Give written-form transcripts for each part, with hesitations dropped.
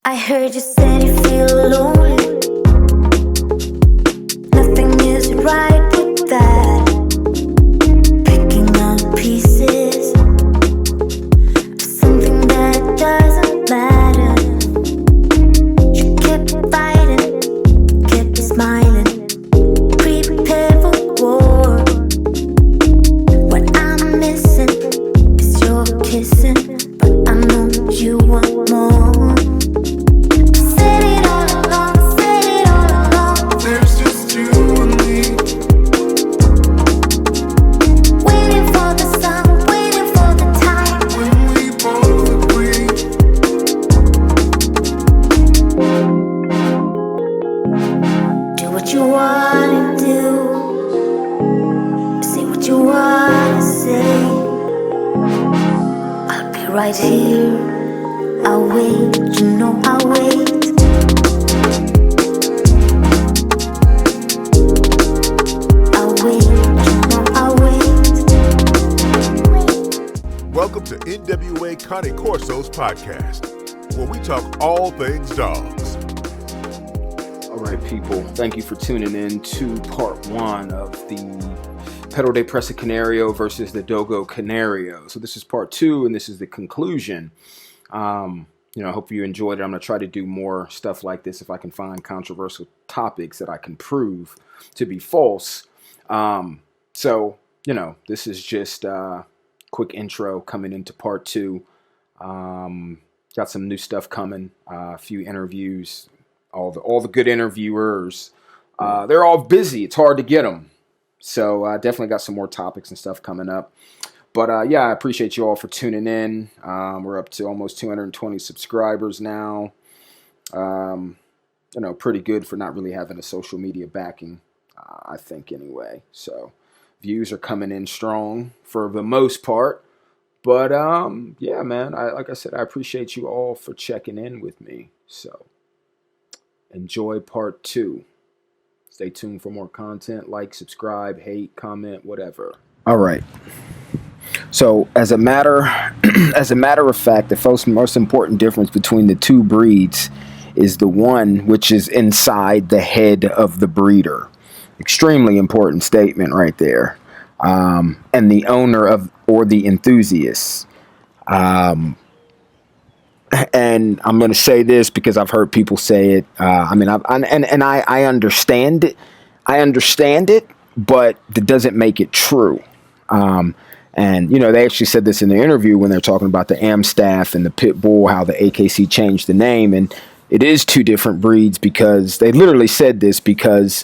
I heard you said you feel lonely. Nothing is right with that. Picking up pieces of something that doesn't matter. You kept fighting, kept smiling. Prepare for war. What I'm missing is your kissing, but I know you want more. Right here, I'll wait, you know I'll wait. I'll wait, you know I'll wait. Welcome to NWA Cane Corso's podcast, where we talk all things dogs. All right, people, thank you for tuning in to part one of the Pedal de Presa Canario versus the Dogo Canario. So this is part two, and this is the conclusion. I hope you enjoyed it. I'm going to try to do more stuff like this if I can find controversial topics that I can prove to be false. This is just a quick intro coming into part two. Got some new stuff coming, a few interviews, all the good interviewers. They're all busy. It's hard to get them. So definitely got some more topics and stuff coming up. But I appreciate you all for tuning in. We're up to almost 220 subscribers now. Pretty good for not really having a social media backing, I think anyway. So views are coming in strong for the most part. But man, like I said, I appreciate you all for checking in with me. So enjoy part two. Stay tuned for more content. Like, subscribe, hate, comment, whatever. All right. So, as a matter of fact, the most important difference between the two breeds is the one which is inside the head of the breeder. Extremely important statement right there. And the owner of or the enthusiast. And I'm going to say this because I've heard people say it. I understand it. I understand it, but it doesn't make it true. They actually said this in the interview when they're talking about the Amstaff and the Pit Bull, how the AKC changed the name. And it is two different breeds because they literally said this because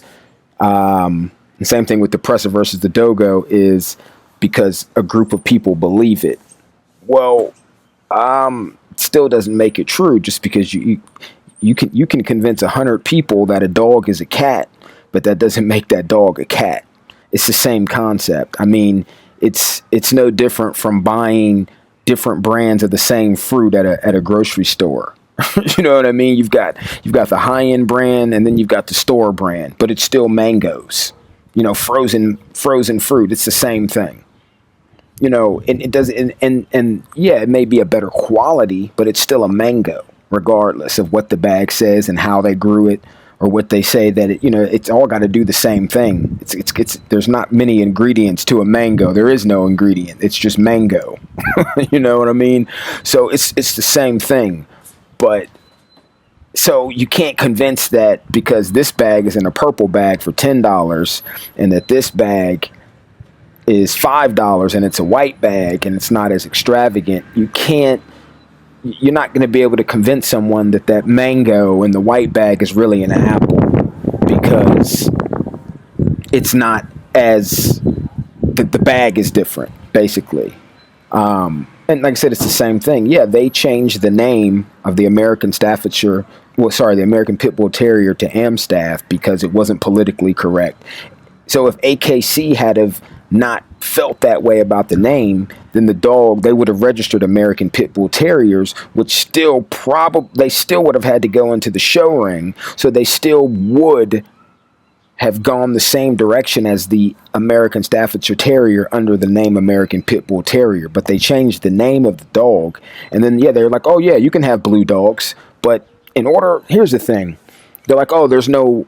the same thing with the Pressa versus the Dogo is because a group of people believe it. Well, still doesn't make it true just because you can convince 100 people that a dog is a cat, but that doesn't make that dog a cat. It's the same concept. I mean, it's no different from buying different brands of the same fruit at a grocery store. You know what I mean? You've got the high-end brand and then you've got the store brand, but it's still mangoes. Frozen fruit. It's the same thing. And it does, and it may be a better quality, but it's still a mango, regardless of what the bag says and how they grew it, or what they say that it's all got to do the same thing. It's there's not many ingredients to a mango. There is no ingredient. It's just mango. You know what I mean? So it's the same thing, but so you can't convince that because this bag is in a purple bag for $10 and that this bag is $5 and it's a white bag and it's not as extravagant. You're not going to be able to convince someone that mango in the white bag is really an apple because it's not as the bag is different basically. And like I said, it's the same thing. Yeah, they changed the name of the American the American Pit Bull Terrier to Amstaff because it wasn't politically correct. So if AKC had have not felt that way about the name, then they would have registered American Pit Bull Terriers, which they still would have had to go into the show ring. So they still would have gone the same direction as the American Staffordshire Terrier under the name American Pit Bull Terrier. But they changed the name of the dog. And then, they're like, oh, yeah, you can have blue dogs, but here's the thing. They're like, oh, there's no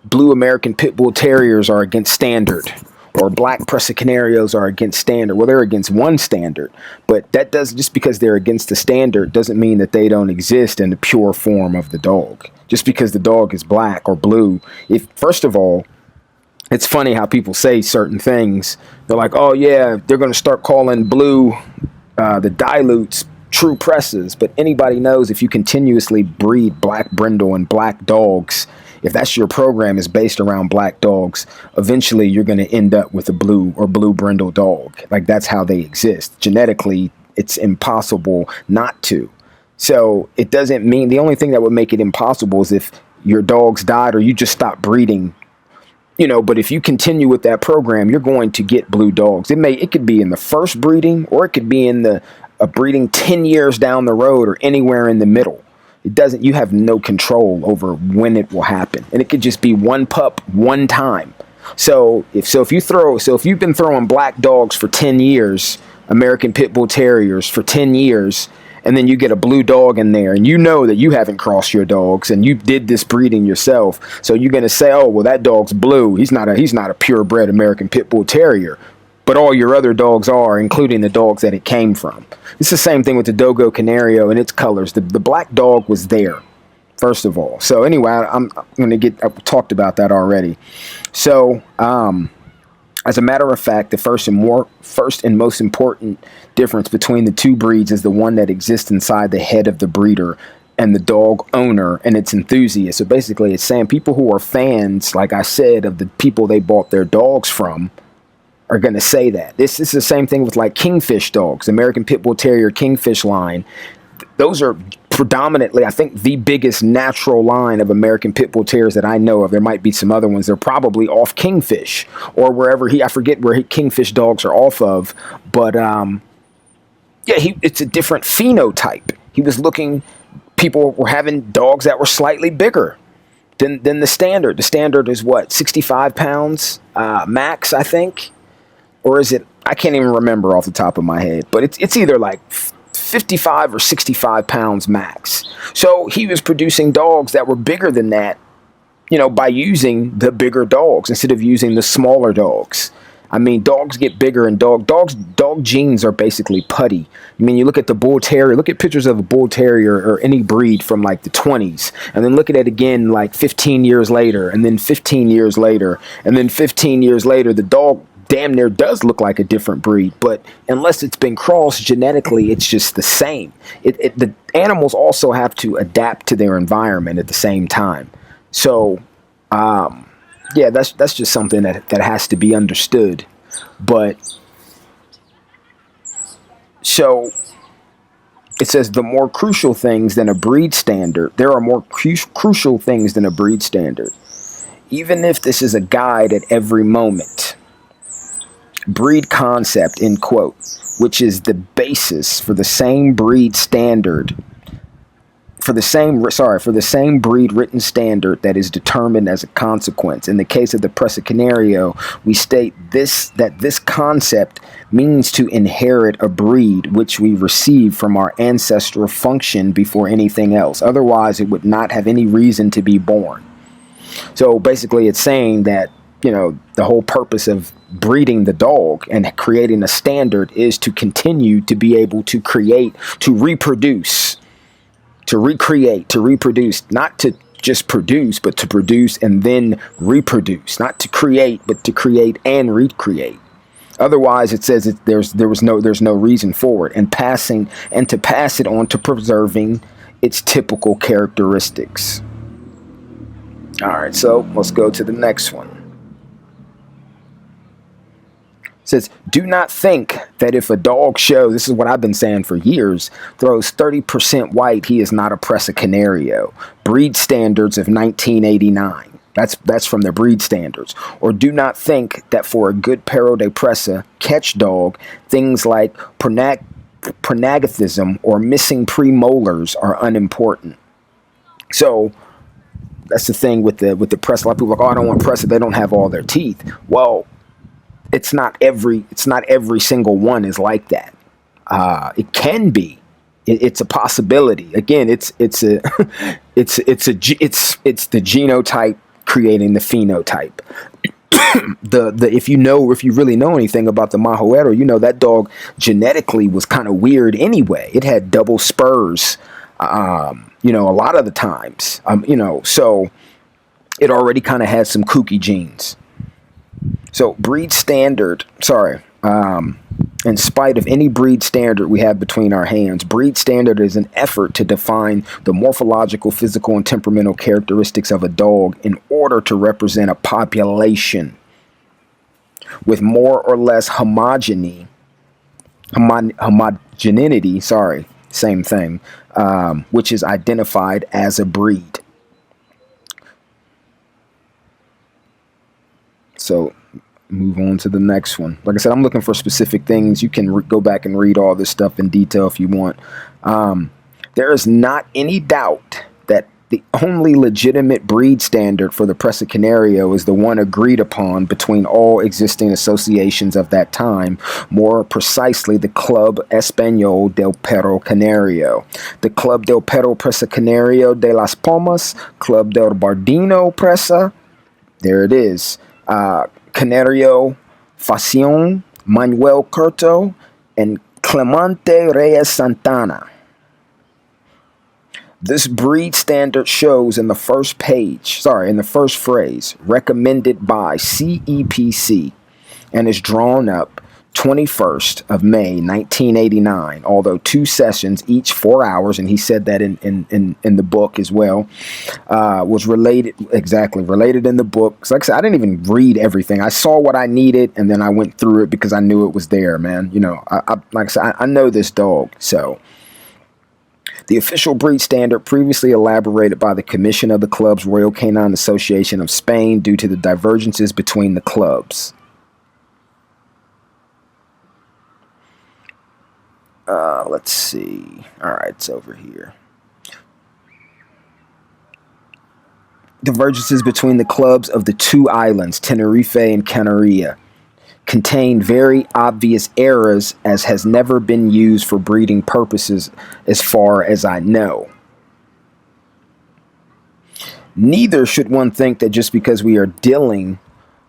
blue American Pit Bull Terriers are against standard, or black Presa Canarios are against standard. Well, they're against one standard, but that doesn't, just because they're against the standard doesn't mean that they don't exist in the pure form of the dog. Just because the dog is black or blue, first of all, it's funny how people say certain things. They're like, oh yeah, they're going to start calling blue the dilutes true Pressas, but anybody knows if you continuously breed black brindle and black dogs, if that's your program is based around black dogs, eventually you're going to end up with a blue or blue brindle dog. Like, that's how they exist. Genetically, it's impossible not to. So it doesn't mean, the only thing that would make it impossible is if your dogs died or you just stopped breeding, but if you continue with that program, you're going to get blue dogs. It could be in the first breeding, or it could be in a breeding 10 years down the road, or anywhere in the middle. You have no control over when it will happen. And it could just be one pup one time. So if you've been throwing black dogs for 10 years, American Pit Bull Terriers for 10 years, and then you get a blue dog in there, and you know that you haven't crossed your dogs and you did this breeding yourself. So you're going to say, oh, well, that dog's blue. He's not a purebred American Pit Bull Terrier. But all your other dogs are, including the dogs that it came from. It's the same thing with the Dogo Canario and its colors. The black dog was there, first of all. So anyway, I've talked about that already. So as a matter of fact, the first and most important difference between the two breeds is the one that exists inside the head of the breeder and the dog owner and its enthusiast. So basically, it's saying people who are fans, like I said, of the people they bought their dogs from, are going to say that. This is the same thing with like Kingfish dogs, American Pit Bull Terrier Kingfish line. Those are predominantly, I think, the biggest natural line of American Pit Bull Terriers that I know of. There might be some other ones. They're probably off Kingfish or wherever I forget where Kingfish dogs are off of. But it's a different phenotype. People were having dogs that were slightly bigger than the standard. The standard is what, 65 pounds max, I think. Or is it, I can't even remember off the top of my head, but it's either like 55 or 65 pounds max. So he was producing dogs that were bigger than that, by using the bigger dogs instead of using the smaller dogs. I mean, dogs get bigger, and dog genes are basically putty. I mean, you look at the bull terrier, look at pictures of a bull terrier or any breed from like the 20s, and then look at it again like 15 years later, and then 15 years later, and then 15 years later, the dog damn near does look like a different breed, but unless it's been crossed genetically, it's just the same. The animals also have to adapt to their environment at the same time. So, that's just something that has to be understood. But so it says the more crucial things than a breed standard. There are more crucial things than a breed standard, even if this is a guide at every moment. Breed concept, end quote, which is the basis for the same breed standard, for the same breed written standard that is determined as a consequence. In the case of the Presa Canario, we state that this concept means to inherit a breed which we receive from our ancestral function before anything else. Otherwise, it would not have any reason to be born. So basically, it's saying that, the whole purpose of breeding the dog and creating a standard is to continue to be able to create, to reproduce, to recreate, to reproduce, not to just produce, but to produce and then reproduce, not to create, but to create and recreate. Otherwise, it says there's no reason for it, and to pass it on to preserving its typical characteristics. All right, so let's go to the next one. It says, do not think that if a dog show, this is what I've been saying for years, throws 30% white, he is not a Presa Canario. Breed standards of 1989. That's from their breed standards. Or do not think that for a good Perro de Presa catch dog, things like pronagathism or missing premolars are unimportant. So that's the thing with the Presa. A lot of people are like, oh, I don't want Presa, they don't have all their teeth. Well, it's not every single one is like that. It can be, It's a possibility. Again, it's the genotype creating the phenotype. If you really know anything about the Mahoero, you know that dog genetically was kind of weird anyway. It had double spurs, a lot of the times, so it already kind of had some kooky genes. So in spite of any breed standard we have between our hands, breed standard is an effort to define the morphological, physical, and temperamental characteristics of a dog in order to represent a population with more or less homogeneity, same thing, which is identified as a breed. So move on to the next one. Like I said, I'm looking for specific things. You can go back and read all this stuff in detail if you want. There is not any doubt that the only legitimate breed standard for the Presa Canario is the one agreed upon between all existing associations of that time, more precisely the Club Español del Perro Canario, the Club del Perro Presa Canario de las Palmas, Club del Bardino Presa, there it is, Canario Fación, Manuel Curto, and Clemente Reyes Santana. This breed standard shows in the first phrase, recommended by CEPC, and is drawn up 21st of May, 1989, although 2 sessions, each 4 hours, and he said that in the book as well, was related in the book. So like I said, I didn't even read everything. I saw what I needed, and then I went through it because I knew it was there, man. I know this dog, so... The official breed standard previously elaborated by the Commission of the Club's Royal Canine Association of Spain due to the divergences between the clubs. Let's see. All right, it's over here. Divergences between the clubs of the 2 islands, Tenerife and Canaria, contain very obvious errors as has never been used for breeding purposes as far as I know. Neither should one think that just because we are dealing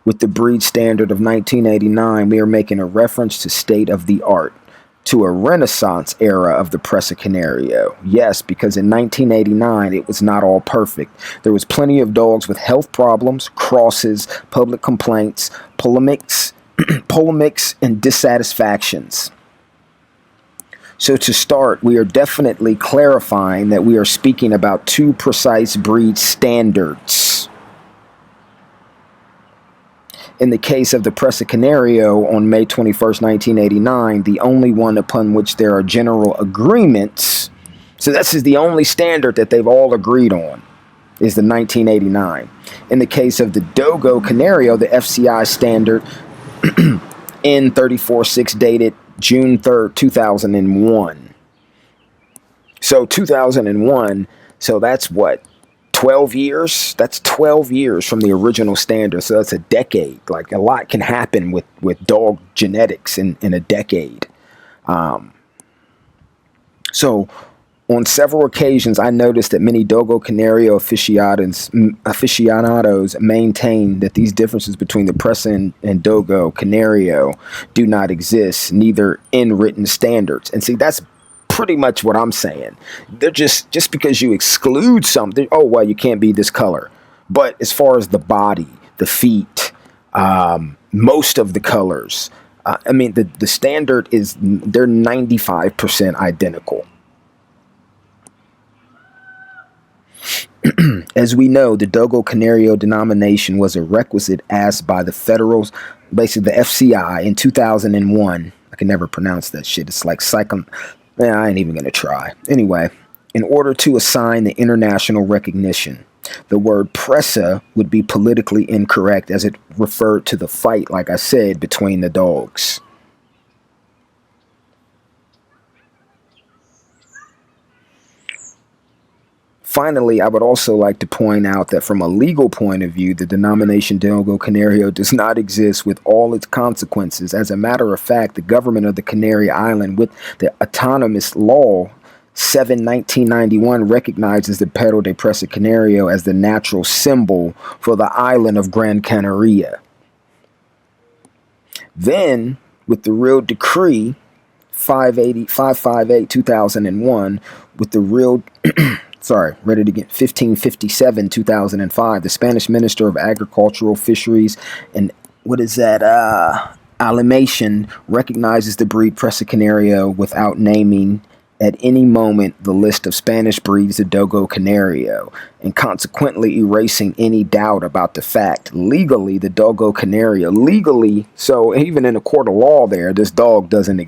with the breed standard of 1989, we are making a reference to state of the art, to a Renaissance era of the Presa Canario. Yes, because in 1989, it was not all perfect. There was plenty of dogs with health problems, crosses, public complaints, polemics, and dissatisfactions. So to start, we are definitely clarifying that we are speaking about 2 precise breed standards. In the case of the Presa Canario on May 21st, 1989, the only one upon which there are general agreements, so this is the only standard that they've all agreed on, is the 1989. In the case of the Dogo Canario, the FCI standard N346 dated June 3rd, 2001. So 2001, so that's what, 12 years? That's 12 years from the original standard. So that's a decade. Like, a lot can happen with dog genetics in a decade. So on several occasions, I noticed that many Dogo Canario aficionados maintain that these differences between the Presa and Dogo Canario do not exist, neither in written standards. And see, that's pretty much what I'm saying. They're just because you exclude something, oh, well, you can't be this color. But as far as the body, the feet, most of the colors, the standard is they're 95% identical. As we know, the Dogo Canario denomination was a requisite asked by the federals, basically the FCI, in 2001. I can never pronounce that shit. It's like I ain't even going to try. Anyway, in order to assign the international recognition, the word Presa would be politically incorrect as it referred to the fight, like I said, between the dogs. Finally, I would also like to point out that from a legal point of view, the denomination Dogo Canario does not exist with all its consequences. As a matter of fact, the government of the Canary Island, with the autonomous law 1991 recognizes the Perro de Presa Canario as the natural symbol for the island of Gran Canaria. Then, with the real decree 558-2001, with the real 1557 2005, the Spanish Minister of Agricultural, Fisheries, and Alimation recognizes the breed Presa Canario without naming at any moment the list of Spanish breeds of Dogo Canario, and consequently erasing any doubt about the fact. Legally, the Dogo Canario, so even in a court of law there, this dog does not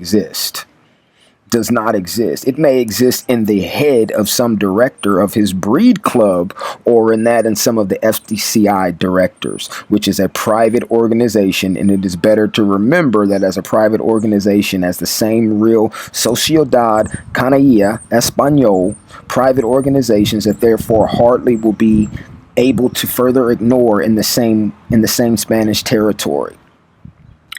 exist. It may exist in the head of some director of his breed club, or in some of the FDCI directors, which is a private organization, and it is better to remember that as a private organization, as the same real Sociedad Canaria Español private organizations, that therefore hardly will be able to further ignore in the same Spanish territory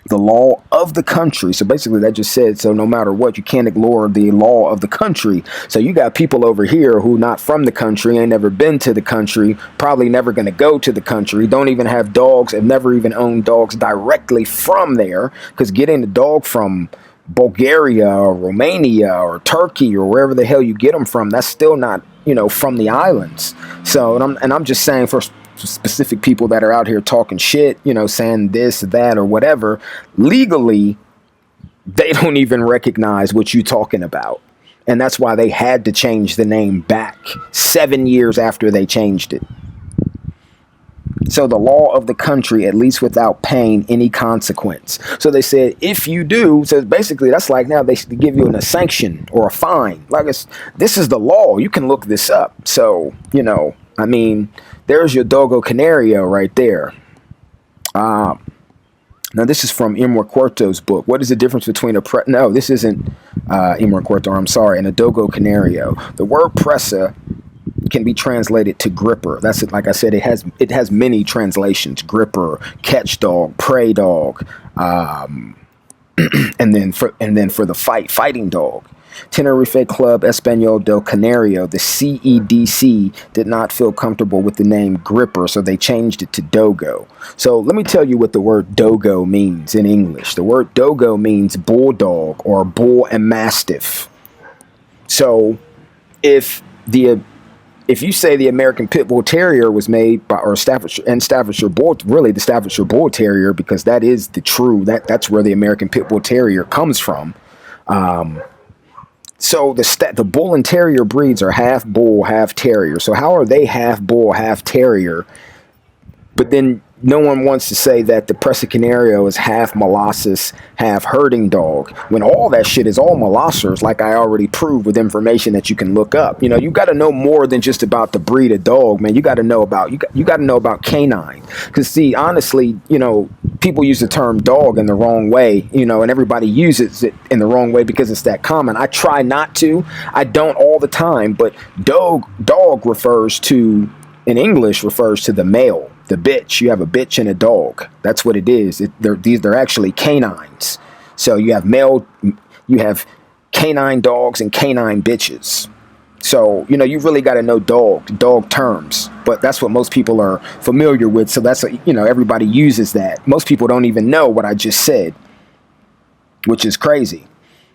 the law of the country. So basically that just said, so no matter what, you can't ignore the law of the country. So you got people over here who not from the country, ain't never been to the country, probably never going to go to the country, don't even have dogs, have never even owned dogs directly from there, because getting the dog from Bulgaria or Romania or Turkey or wherever the hell you get them from, that's still not, from the islands. So, and I'm just saying, for specific people that are out here talking shit, saying this, that, or whatever, legally, they don't even recognize what you're talking about. And that's why they had to change the name back 7 years after they changed it. So the law of the country, at least without paying any consequence. So they said, if you do, so basically that's like now they give you a sanction or a fine. Like this is the law. You can look this up. So, there's your Dogo Canario right there. Now this is from Manuel Curto's book. What is the difference between no, this isn't Manuel Curto, I'm sorry, and a Dogo Canario. The word Pressa can be translated to gripper. That's it. Like I said, it has many translations: gripper, catch dog, prey dog, and then for the fighting dog. Tenerife Club Español del Canario, the CEDC, did not feel comfortable with the name gripper, so they changed it to Dogo. So let me tell you what the word Dogo means in English. The word Dogo means bulldog or bull and mastiff. So if you say the American Pit Bull Terrier was made by, or Staffordshire Bull, really the Staffordshire Bull Terrier, because that is that's where the American Pit Bull Terrier comes from. So the bull and terrier breeds are half bull, half terrier. So how are they half bull, half terrier? But then no one wants to say that the Presa Canario is half molossus, half herding dog, when all that shit is all molossers, like I already proved with information that you can look up. You got to know more than just about the breed of dog, man. You got to know about canine. Because see, honestly, people use the term dog in the wrong way, and everybody uses it in the wrong way because it's that common. I try not to. I don't all the time, but dog in English refers to the male. The bitch. You have a bitch and a dog. That's what it is. They're actually canines. So you have canine dogs and canine bitches. So, you really got to know dog terms. But that's what most people are familiar with. So that's, everybody uses that. Most people don't even know what I just said, which is crazy.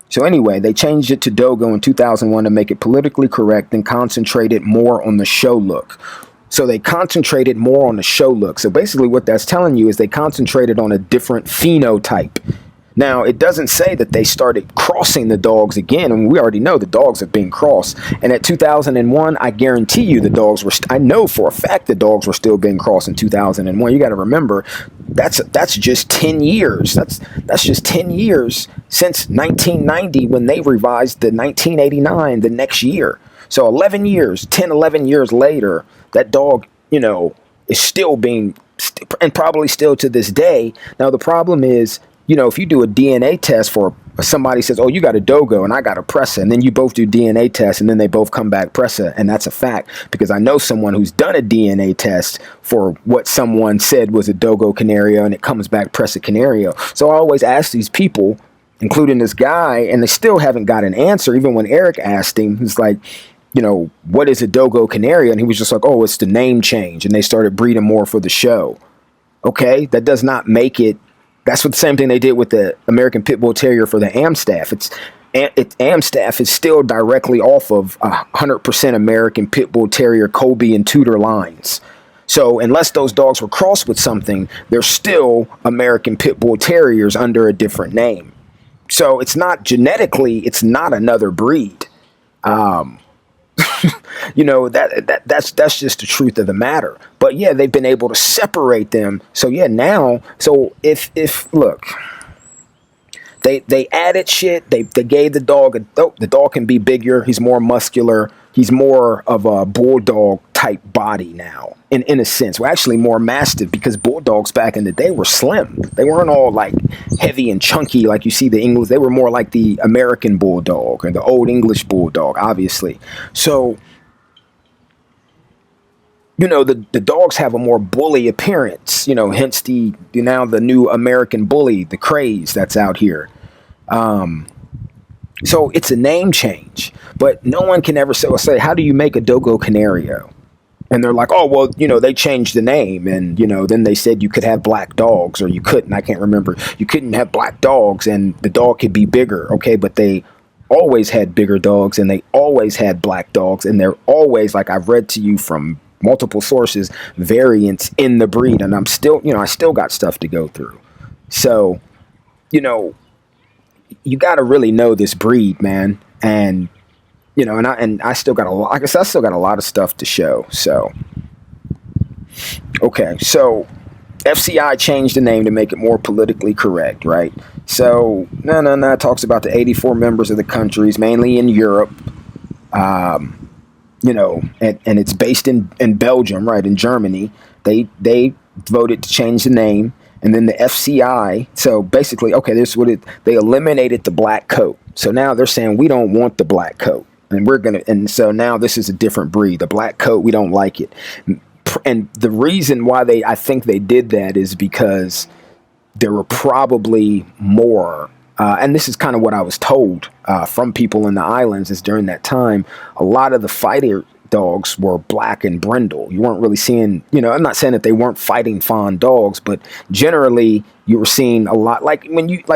So anyway, they changed it to Dogo in 2001 to make it politically correct and concentrated more on the show look. So they concentrated more on the show look. So basically what that's telling you is they concentrated on a different phenotype. Now, it doesn't say that they started crossing the dogs again. I mean, we already know the dogs have been crossed. And at 2001, I guarantee you the dogs were, I know for a fact the dogs were still being crossed in 2001. You got to remember, that's just 10 years. That's just 10 years since 1990 when they revised the 1989 the next year. So 11 years later, that dog, is still being, and probably still to this day. Now, the problem is, if you do a DNA test for somebody says, oh, you got a Dogo and I got a Pressa, and then you both do DNA tests and then they both come back Pressa. And that's a fact because I know someone who's done a DNA test for what someone said was a Dogo Canario and it comes back Presa Canario. So I always ask these people, including this guy, and they still haven't got an answer. Even when Eric asked him, he's like, what is a Dogo Canaria? And he was just like, oh, it's the name change. And they started breeding more for the show. Okay, that does not make it. That's what the same thing they did with the American Pit Bull Terrier for the Amstaff. Amstaff is still directly off of 100% American Pit Bull Terrier, Colby, and Tudor lines. So unless those dogs were crossed with something, they're still American Pit Bull Terriers under a different name. So it's not genetically, it's not another breed. That's just the truth of the matter. But yeah, they've been able to separate them. So yeah, now, so if look, they added shit. They gave the dog the dog can be bigger. He's more muscular. He's more of a bulldog type body now, in a sense. Well, actually more mastiff, because bulldogs back in the day were slim. They weren't all like heavy and chunky like you see the English. They were more like the American bulldog and the old English bulldog, obviously. So, the dogs have a more bully appearance, hence the new American bully, the craze that's out here. So it's a name change, but no one can ever say, how do you make a Dogo Canario? And they're like, oh, well, they changed the name. And, then they said you could have black dogs, or you couldn't. I can't remember. You couldn't have black dogs and the dog could be bigger. Okay. But they always had bigger dogs, and they always had black dogs. And they're always, like I've read to you from multiple sources, variants in the breed. And I'm still, I still got stuff to go through. So, you got to really know this breed, man. And, I still got I guess I still got a lot of stuff to show. So, okay. So FCI changed the name to make it more politically correct, right? So, it talks about the 84 members of the countries, mainly in Europe, and it's based in Belgium, right? In Germany. They voted to change the name. And then the FCI, so basically, okay, this is what they eliminated the black coat. So now they're saying we don't want the black coat. And so now this is a different breed. The black coat, we don't like it. And the reason why I think they did that is because there were probably more, and this is kind of what I was told from people in the islands, is during that time, a lot of the fighter dogs were black and brindle. You weren't really seeing, I'm not saying that they weren't fighting fawn dogs, but generally you were seeing a lot, like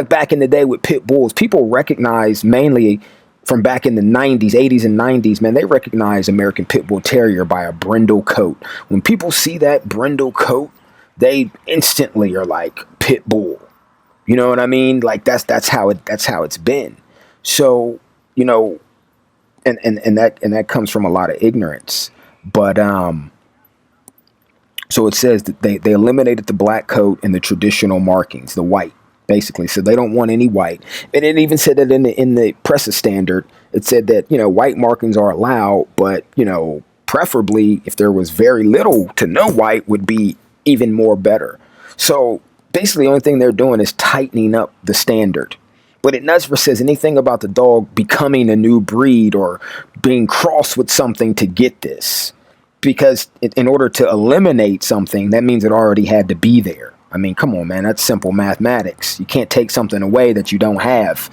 back in the day with pit bulls, people recognized, mainly from back in the 90s, 80s and 90s, man, they recognize American Pit Bull Terrier by a brindle coat. When people see that brindle coat, they instantly are like pit bull. You know what I mean? Like that's how it's been. So, and that comes from a lot of ignorance. But so it says that they eliminated the black coat and the traditional markings, the white, basically. So they don't want any white. And it even said that in the Presa standard, it said that, white markings are allowed, but, preferably if there was very little to no white would be even more better. So basically the only thing they're doing is tightening up the standard. But it never says anything about the dog becoming a new breed or being crossed with something to get this. Because in order to eliminate something, that means it already had to be there. I mean, come on, man, that's simple mathematics. You can't take something away that you don't have.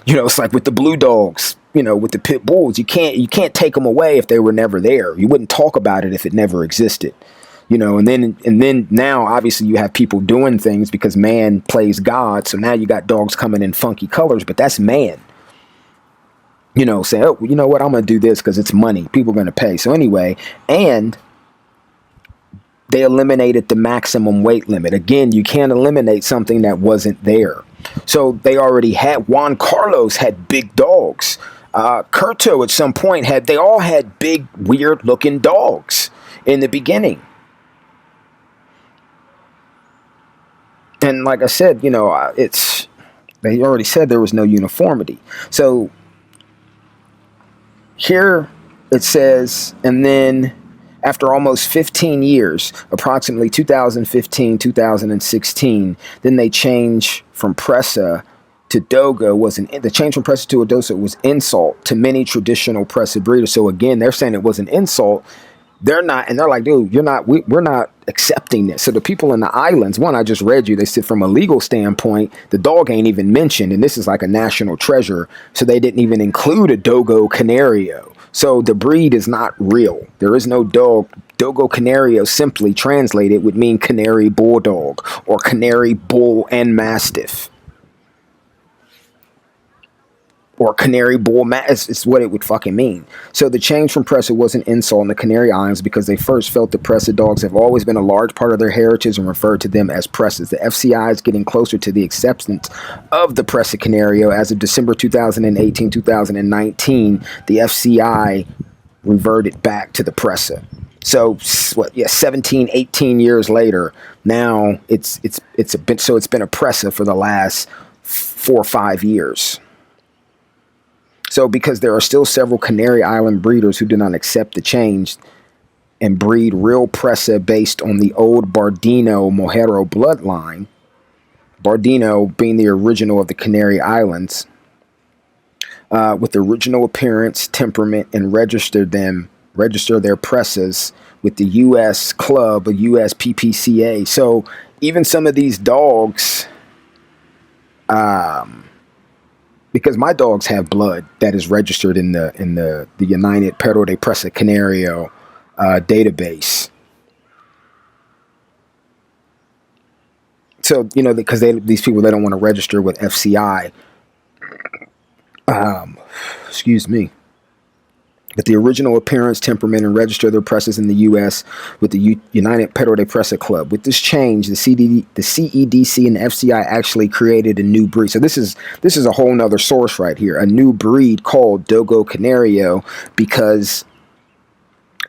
It's like with the blue dogs, with the pit bulls, you can't take them away if they were never there. You wouldn't talk about it if it never existed. And then now obviously you have people doing things because man plays God. So now you got dogs coming in funky colors, but that's man. Say, oh, you know what? I'm going to do this because it's money. People are going to pay. So anyway, and they eliminated the maximum weight limit. Again, you can't eliminate something that wasn't there. So they already had, Juan Carlos had big dogs. Curto at some point they all had big, weird looking dogs in the beginning. And like I said, they already said there was no uniformity. So here it says, and then after almost 15 years, approximately 2015, 2016, then they change from Pressa to Dogo the change from Pressa to Dogo was insult to many traditional Pressa breeders. So again, they're saying it was an insult They're not, and they're like, dude, we're not accepting this. So the people in the islands, one, I just read you, they said from a legal standpoint, the dog ain't even mentioned, and this is like a national treasure. So they didn't even include a Dogo Canario. So the breed is not real. There is no dog. Dogo Canario, simply translated, would mean Canary Bulldog or Canary Bull and Mastiff. Or Canary Bull, it's what it would fucking mean. So the change from Pressa was an insult in the Canary Islands because they first felt the Pressa dogs have always been a large part of their heritage and referred to them as Pressas. The FCI is getting closer to the acceptance of the Presa Canario. As of December 2018-2019, the FCI reverted back to the Pressa. So 17, 18 years later, now it's been a Pressa for the last 4 or 5 years. So because there are still several Canary Island breeders who do not accept the change and breed real Pressa based on the old Bardino Mojero bloodline, Bardino being the original of the Canary Islands, with the original appearance, temperament, and register their Pressas with the U.S. club, a U.S. PPCA. So even some of these dogs, because my dogs have blood that is registered in the United Perro de Presa Canario database. So, because these people, they don't want to register with FCI. Excuse me. But the original appearance, temperament, and register their presses in the U.S. with the United Perro de Presa Club. With this change, the CEDC and the FCI actually created a new breed. So this is a whole nother source right here. A new breed called Dogo Canario, because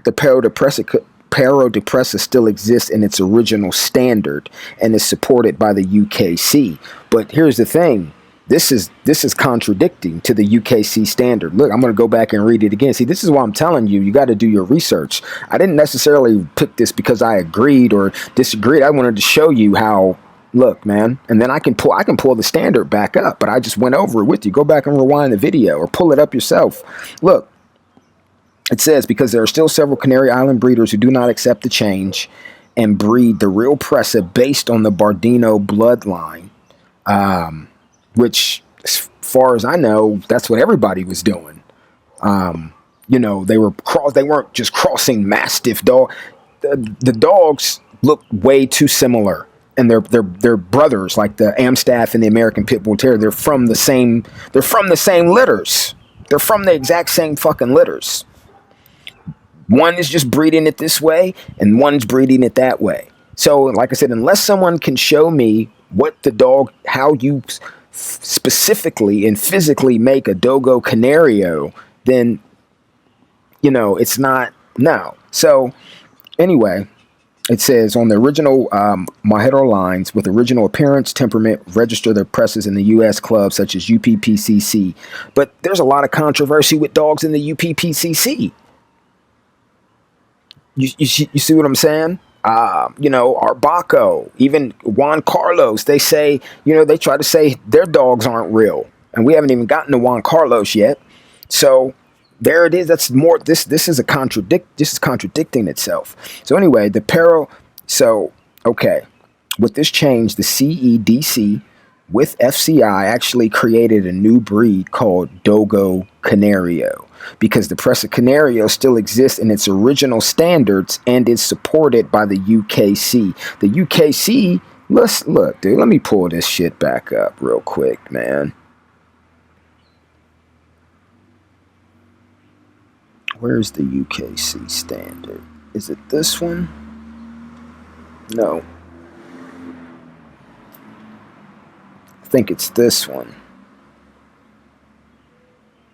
the Perro de Presa still exists in its original standard and is supported by the UKC. But here's the thing. This is contradicting to the UKC standard. Look, I'm going to go back and read it again. See, this is why I'm telling you, you got to do your research. I didn't necessarily pick this because I agreed or disagreed. I wanted to show you how, look, man, and then I can pull the standard back up, but I just went over it with you. Go back and rewind the video or pull it up yourself. Look, it says, because there are still several Canary Island breeders who do not accept the change and breed the real Pressa based on the Bardino bloodline, which, as far as I know, that's what everybody was doing. They weren't just crossing Mastiff dog. The dogs look way too similar, and they're brothers, like the Amstaff and the American Pit Bull Terrier. They're from the same litters. They're from the exact same fucking litters. One is just breeding it this way, and one's breeding it that way. So, like I said, unless someone can show me how you specifically and physically make a Dogo Canario, then it's not. No. So anyway, it says on the original Mojero lines with original appearance, temperament, register their presses in the U.S. clubs such as UPPCC. But there's a lot of controversy with dogs in the UPPCC. You see what I'm saying? Arbaco, even Juan Carlos, they say, they try to say their dogs aren't real. And we haven't even gotten to Juan Carlos yet. So there it is. That's more, this is contradicting itself. So anyway, with this change, the CEDC with FCI actually created a new breed called Dogo Canario, because the Presa Canario still exists in its original standards and is supported by the UKC. The UKC, look, dude, let me pull this shit back up real quick, man. Where's the UKC standard? Is it this one? No. I think it's this one.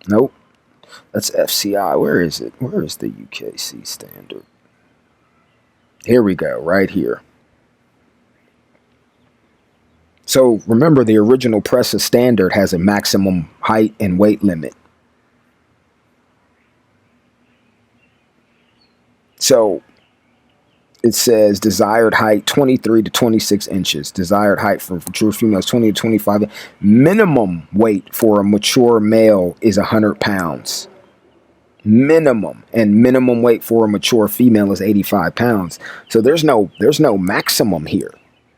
Nope. That's FCI. Where is it? Where is the UKC standard? Here we go, right here. So remember, the original Presa standard has a maximum height and weight limit. So it says desired height 23 to 26 inches. Desired height for mature females 20 to 25. Minimum weight for a mature male is 100 pounds. and minimum weight for a mature female is 85 pounds. So there's no maximum here.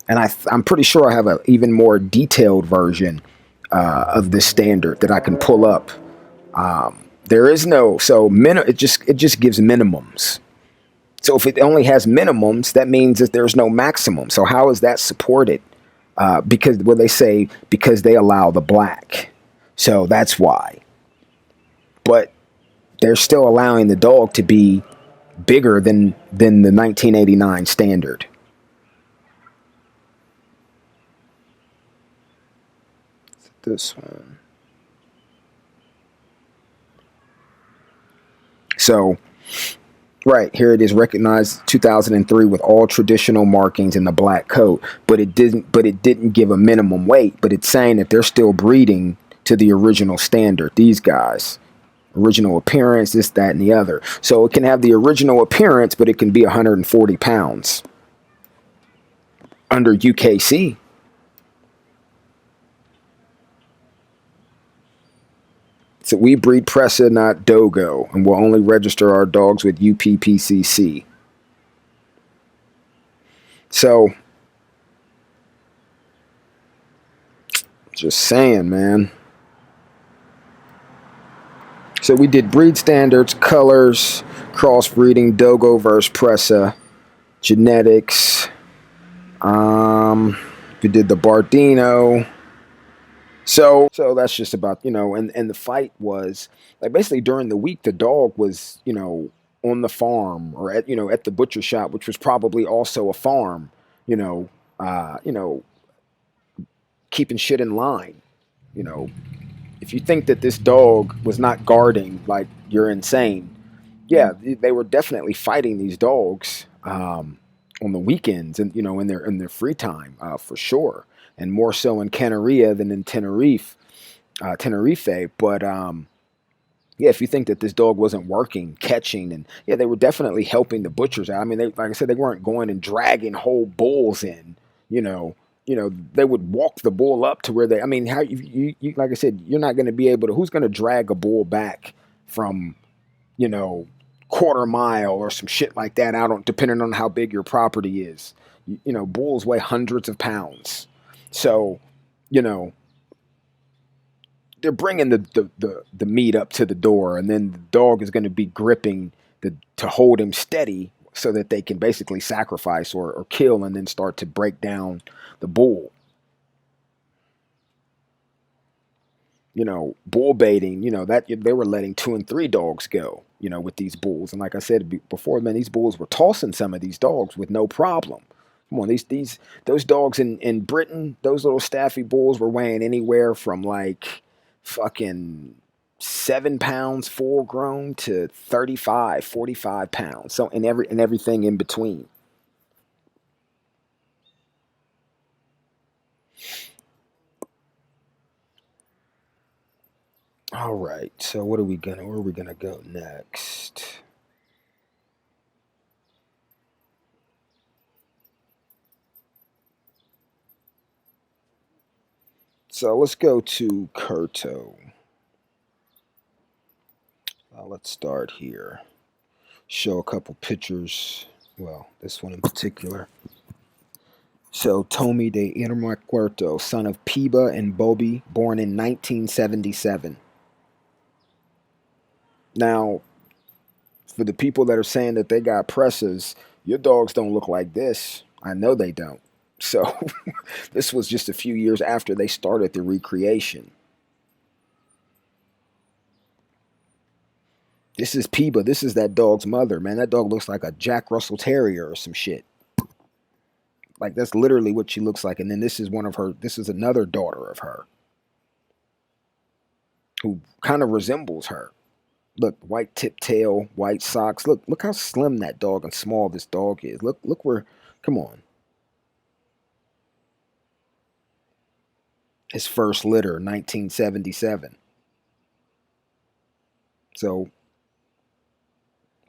And I'm pretty sure I have an even more detailed version of this standard that I can pull up. There is no, so it just gives minimums. So if it only has minimums, that means that there's no maximum. So how is that supported? Because they say because they allow the black, so that's why. But they're still allowing the dog to be bigger than the 1989 standard. This one. So, right, here it is, recognized 2003 with all traditional markings in the black coat, but it didn't give a minimum weight, but it's saying that they're still breeding to the original standard. These guys, original appearance, this, that, and the other. So it can have the original appearance, but it can be 140 pounds under UKC. So we breed Pressa, not Dogo, and we'll only register our dogs with UPPCC. So, just saying, man. So we did breed standards, colors, crossbreeding, Dogo versus Pressa, genetics. We did the Bardino. So that's just about, and the fight was like basically during the week the dog was, on the farm or at the butcher shop, which was probably also a farm, keeping shit in line. If you think that this dog was not guarding, like, you're insane. Yeah, they were definitely fighting these dogs on the weekends and in their free time for sure, and more so in Canaria than in Tenerife. But yeah, if you think that this dog wasn't working, catching, and yeah, they were definitely helping the butchers out. I mean, like I said, they weren't going and dragging whole bulls in. They would walk the bull up to where they. I mean, how you like I said, you're not going to be able to. Who's going to drag a bull back from, quarter mile or some shit like that out on, depending on how big your property is. Bulls weigh hundreds of pounds, so they're bringing the meat up to the door, and then the dog is going to be gripping to hold him steady so that they can basically sacrifice or kill and then start to break down the bull. Bull baiting, that they were letting 2 and 3 dogs go, with these bulls. And like I said before, man, these bulls were tossing some of these dogs with no problem. Come on, those dogs in Britain, those little staffy bulls were weighing anywhere from like fucking 7 pounds full grown to 35, 45 pounds. So and everything in between. All right, so where are we gonna go next? So let's go to Curto. Let's start here. Show a couple pictures. Well, this one in particular. So Tommy de Irma Curto, son of Piba and Bobby, born in 1977. Now, for the people that are saying that they got Pressas, your dogs don't look like this. I know they don't. So this was just a few years after they started the recreation. This is Piba. This is that dog's mother, man. That dog looks like a Jack Russell Terrier or some shit. Like, that's literally what she looks like. And then this is another daughter of her who kind of resembles her. Look, white tip tail, white socks. Look how slim that dog and small this dog is. Look where, come on. His first litter, 1977. So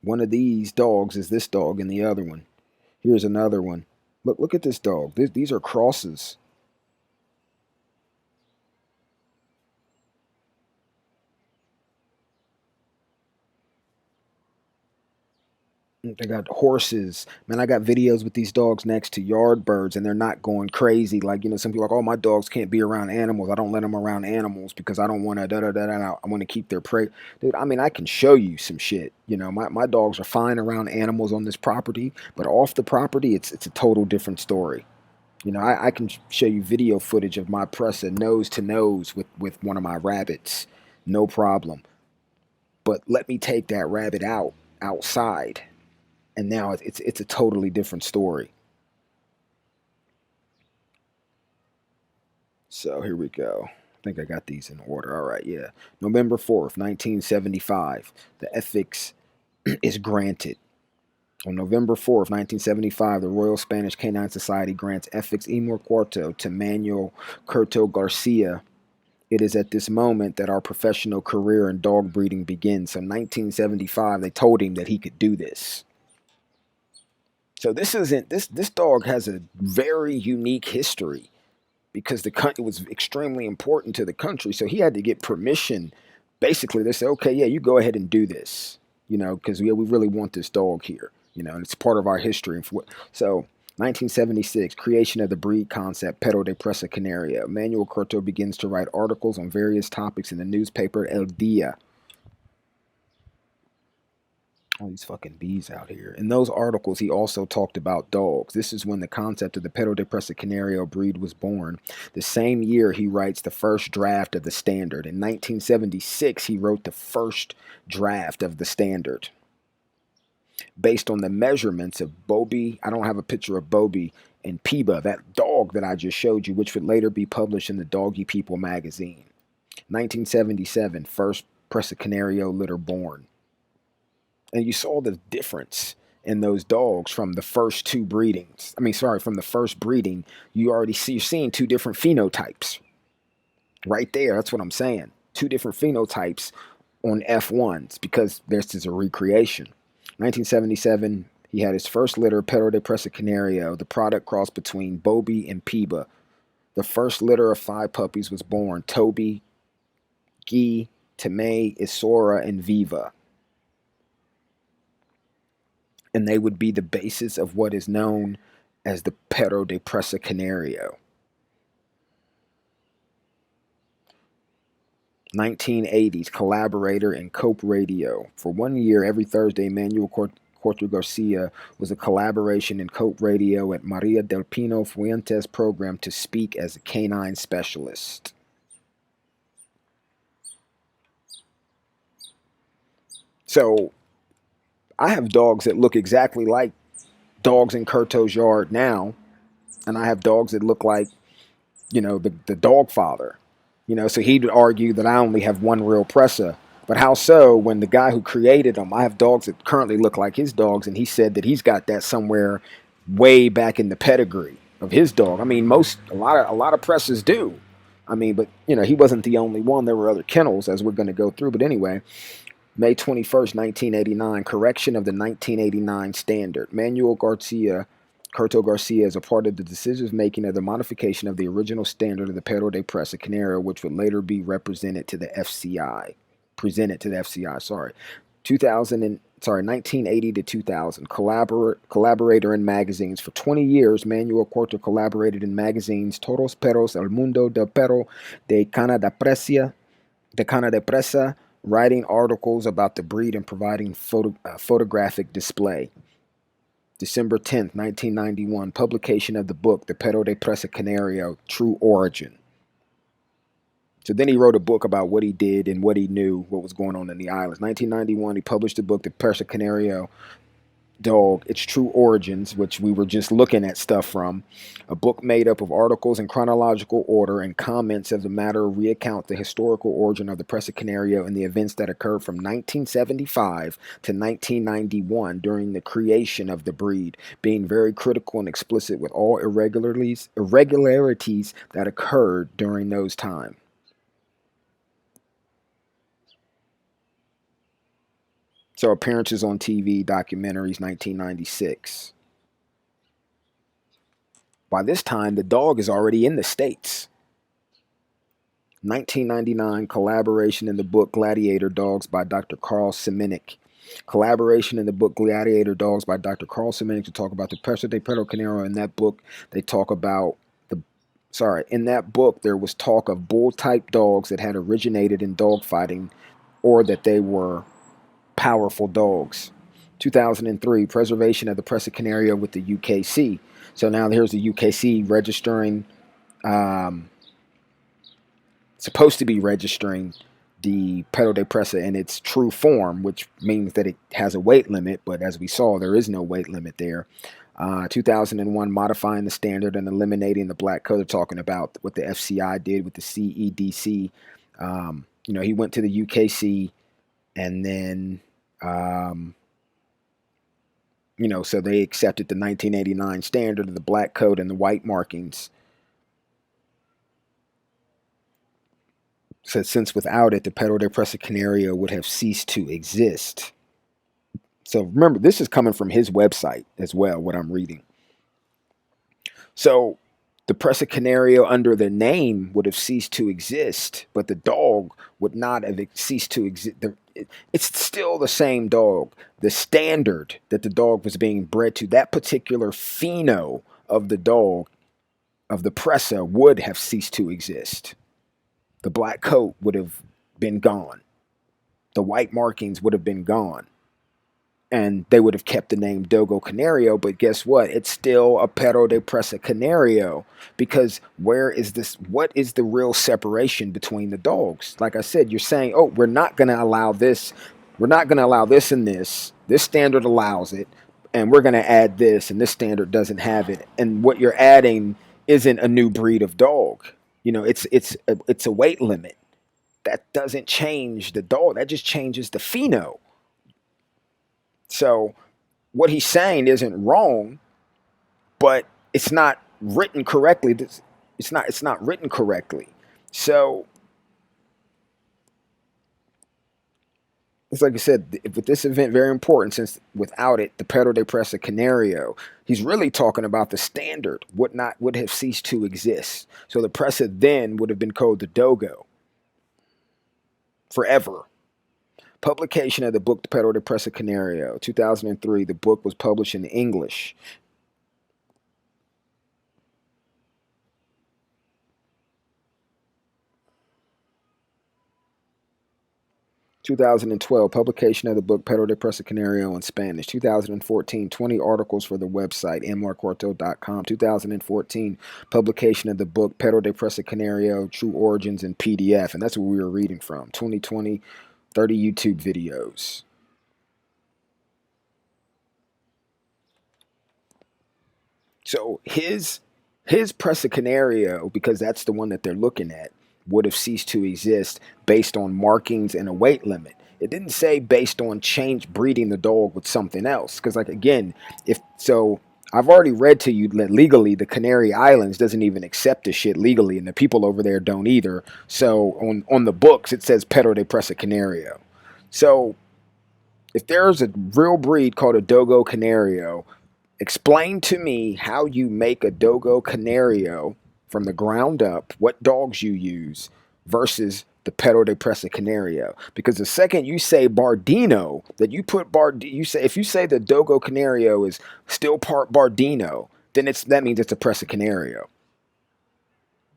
one of these dogs is this dog and the other one. Here's another one. Look at this dog. These are crosses. They got horses. Man, I got videos with these dogs next to yard birds, and they're not going crazy. Like, some people are like, oh, my dogs can't be around animals. I don't let them around animals because I don't want to da-da-da-da. I want to keep their prey. Dude, I mean, I can show you some shit. My dogs are fine around animals on this property, but off the property, it's a total different story. I can show you video footage of my Pressa nose to nose with one of my rabbits. No problem. But let me take that rabbit outside. And now it's a totally different story. So here we go. I think I got these in order. All right, yeah. November 4th, 1975. The ethics is granted. On November 4th, 1975, the Royal Spanish Canine Society grants ethics Emor Cuarto to Manuel Curto Garcia. It is at this moment that our professional career in dog breeding begins. So 1975, they told him that he could do this. So this dog has a very unique history because it was extremely important to the country. So he had to get permission. Basically, they said, okay, yeah, you go ahead and do this, because we really want this dog here, and it's part of our history. So 1976, creation of the breed concept, Perro de Presa Canario. Manuel Curto begins to write articles on various topics in the newspaper El Dia. All these fucking bees out here. In those articles, he also talked about dogs. This is when the concept of the Perro de Presa Canario breed was born. The same year, he writes the first draft of the standard. In 1976, he wrote the first draft of the standard. Based on the measurements of Bobby, I don't have a picture of Bobby, and Piba, that dog that I just showed you, which would later be published in the Doggy People magazine. 1977, first Presa Canario litter born. And you saw the difference in those dogs from the first two breedings. From the first breeding, you're seeing two different phenotypes. Right there, that's what I'm saying. Two different phenotypes on F1s because this is a recreation. 1977, he had his first litter, Perro de Presa Canario, the product crossed between Bobby and Piba. The first litter of 5 puppies was born, Toby, Guy, Tame, Isora, and Viva. And they would be the basis of what is known as the Perro de Presa Canario. 1980s, collaborator in Cope Radio. For 1 year, every Thursday, Manuel Curto Garcia was a collaboration in Cope Radio at Maria del Pino Fuentes program to speak as a canine specialist. So, I have dogs that look exactly like dogs in Curto's yard now, and I have dogs that look like, the dog father. So he'd argue that I only have one real Pressa. But how so when the guy who created them, I have dogs that currently look like his dogs, and he said that he's got that somewhere way back in the pedigree of his dog. A lot of Pressas do. But he wasn't the only one. There were other kennels, as we're going to go through. But anyway, May 21st, 1989, correction of the 1989 standard. Manuel Curto Garcia is a part of the decisions making of the modification of the original standard of the Perro de Presa Canario, which would later be presented to the FCI. 1980 to 2000. Collaborator in magazines. For 20 years, Manuel Curto collaborated in magazines Toros Perros, El Mundo del Perro, de Cana de Presa, writing articles about the breed and providing photographic display. December 10th, 1991, publication of the book, The Perro de Presa Canario, True Origin. So then he wrote a book about what he did and what he knew, what was going on in the islands. 1991, he published the book, The Presa Canario Dog, Its True Origins, which we were just looking at stuff from. A book made up of articles in chronological order and comments of the matter recount the historical origin of the Presa Canario and the events that occurred from 1975 to 1991 during the creation of the breed, being very critical and explicit with all irregularities that occurred during those times. So appearances on TV, documentaries, 1996. By this time, the dog is already in the States. 1999, collaboration in the book Gladiator Dogs by Dr. Carl Semenik. Collaboration in the book Gladiator Dogs by Dr. Carlson managed to talk about the Presa Canario. In that book, they talk about in that book, there was talk of bull-type dogs that had originated in dogfighting or that they were powerful dogs. 2003, preservation of the Presa Canario with the UKC. So now here's the UKC registering, supposed to be registering the Perro de Presa in its true form, which means that it has a weight limit, but as we saw, there is no weight limit there. 2001, modifying the standard and eliminating the black code. They're talking about what the FCI did with the CEDC. He went to the UKC and then, so they accepted the 1989 standard of the black code and the white markings. So since without it, the Perro de Presa Canario would have ceased to exist. So remember, this is coming from his website as well, what I'm reading. So the Presa Canario under the name would have ceased to exist, but the dog would not have ceased to exist. It's still the same dog. The standard that the dog was being bred to, that particular pheno of the dog, of the Presa, would have ceased to exist. The black coat would have been gone. The white markings would have been gone. And they would have kept the name Dogo Canario, but guess what? It's still a Perro de Presa Canario, because what is the real separation between the dogs? Like I said, you're saying, oh, we're not going to allow this. We're not going to allow this and this. This standard allows it, and we're going to add this, and this standard doesn't have it. And what you're adding isn't a new breed of dog. It's a weight limit. That doesn't change the dog. That just changes the pheno. So what he's saying isn't wrong, but it's not written correctly. It's not written correctly. So it's like I said, with this event, very important, since without it, the Perro de Presa Canario, he's really talking about the standard would have ceased to exist. So the Presa then would have been called the Dogo forever. Publication of the book Perro de Presa Canario, 2003. The book was published in English. (2012) Publication of the book Perro de Presa Canario in Spanish. 2014, 20 articles for the website manuelcurto.com. 2014, publication of the book Perro de Presa Canario, True Origins in PDF, and that's what we were reading from. 2020, 30 YouTube videos. So his Presa Canario, because that's the one that they're looking at, would have ceased to exist based on markings and a weight limit. It didn't say based on breeding the dog with something else. Because I've already read to you that legally the Canary Islands doesn't even accept this shit legally, and the people over there don't either. So on the books it says Perro de Presa Canario. So if there's a real breed called a Dogo Canario, explain to me how you make a Dogo Canario from the ground up, what dogs you use versus the Perro de Presa Canario. Because the second you say Bardino, that you put if you say the Dogo Canario is still part Bardino, then that means it's a Presa Canario.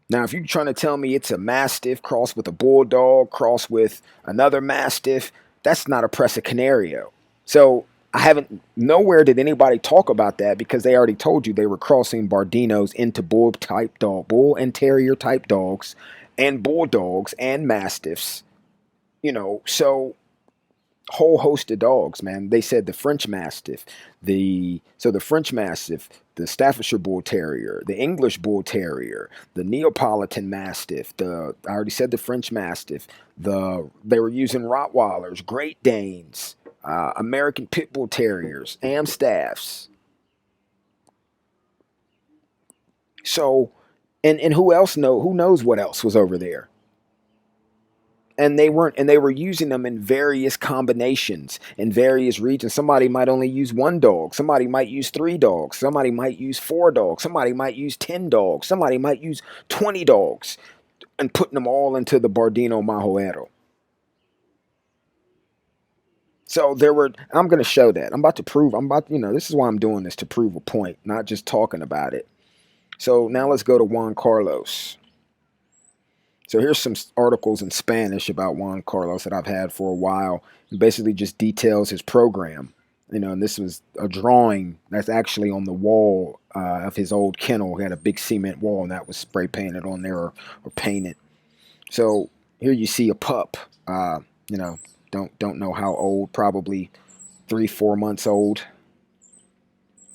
Now, if you're trying to tell me it's a Mastiff crossed with a Bulldog crossed with another Mastiff, that's not a Presa Canario. So nowhere did anybody talk about that, because they already told you they were crossing Bardinos into bull and terrier type dogs and bulldogs and mastiffs, so whole host of dogs, man. They said the French Mastiff, the French Mastiff, the Staffordshire Bull Terrier, the English Bull Terrier, the Neapolitan Mastiff, I already said the French Mastiff, they were using Rottweilers, Great Danes, American Pit Bull Terriers, Amstaffs. So, and who knows what else was over there? And they were using them in various combinations in various regions. Somebody might only use one dog. Somebody might use 3 dogs. Somebody might use 4 dogs. Somebody might use 10 dogs. Somebody might use 20 dogs, and putting them all into the Bardino Majoero. So I'm going to show that. This is why I'm doing this, to prove a point, not just talking about it. So now let's go to Juan Carlos. So here's some articles in Spanish about Juan Carlos that I've had for a while. It basically just details his program. And this was a drawing that's actually on the wall of his old kennel. He had a big cement wall, and that was spray painted on there or painted. So here you see a pup. Don't know how old, probably 3-4 months old,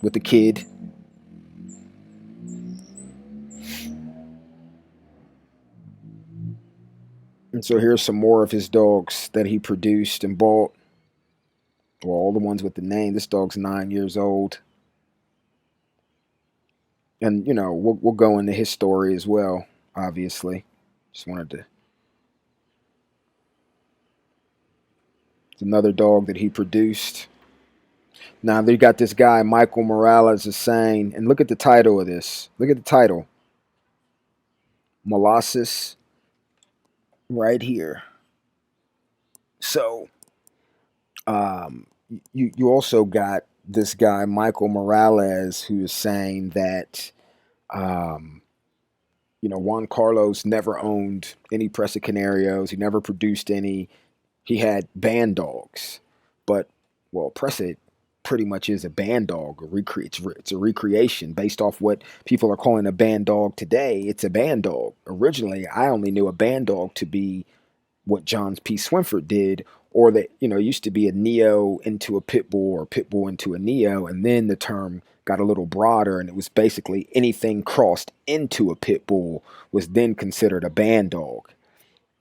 with a kid. And so here's some more of his dogs that he produced and bought. Well, all the ones with the name. This dog's 9 years old. And, we'll go into his story as well, obviously. Just wanted to. It's another dog that he produced. Now, they got this guy, Michael Morales, is saying, and look at the title of this. Look at the title. Molasses, right here. So, you also got this guy, Michael Morales, who is saying that, Juan Carlos never owned any Presa Canarios. He never produced any. He had band dogs. But, Presa pretty much is a band dog. It's a recreation based off what people are calling a band dog today. It's a band dog. Originally, I only knew a band dog to be what John P. Swinford did, or that, used to be a Neo into a pit bull or a pit bull into a Neo, and then the term got a little broader, and it was basically anything crossed into a pit bull was then considered a band dog.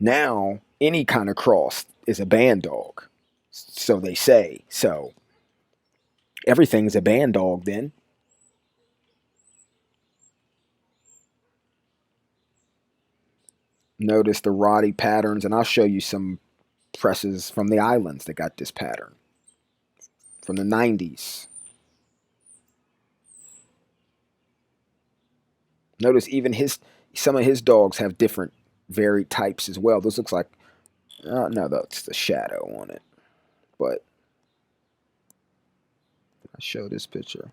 Now, any kind of cross is a band dog, so they say. So, everything's a band dog then. Notice the Roddy patterns, and I'll show you some presses from the islands that got this pattern from the 90s. Notice even some of his dogs have different varied types as well. This looks like, no, that's the shadow on it. But I'll show this picture.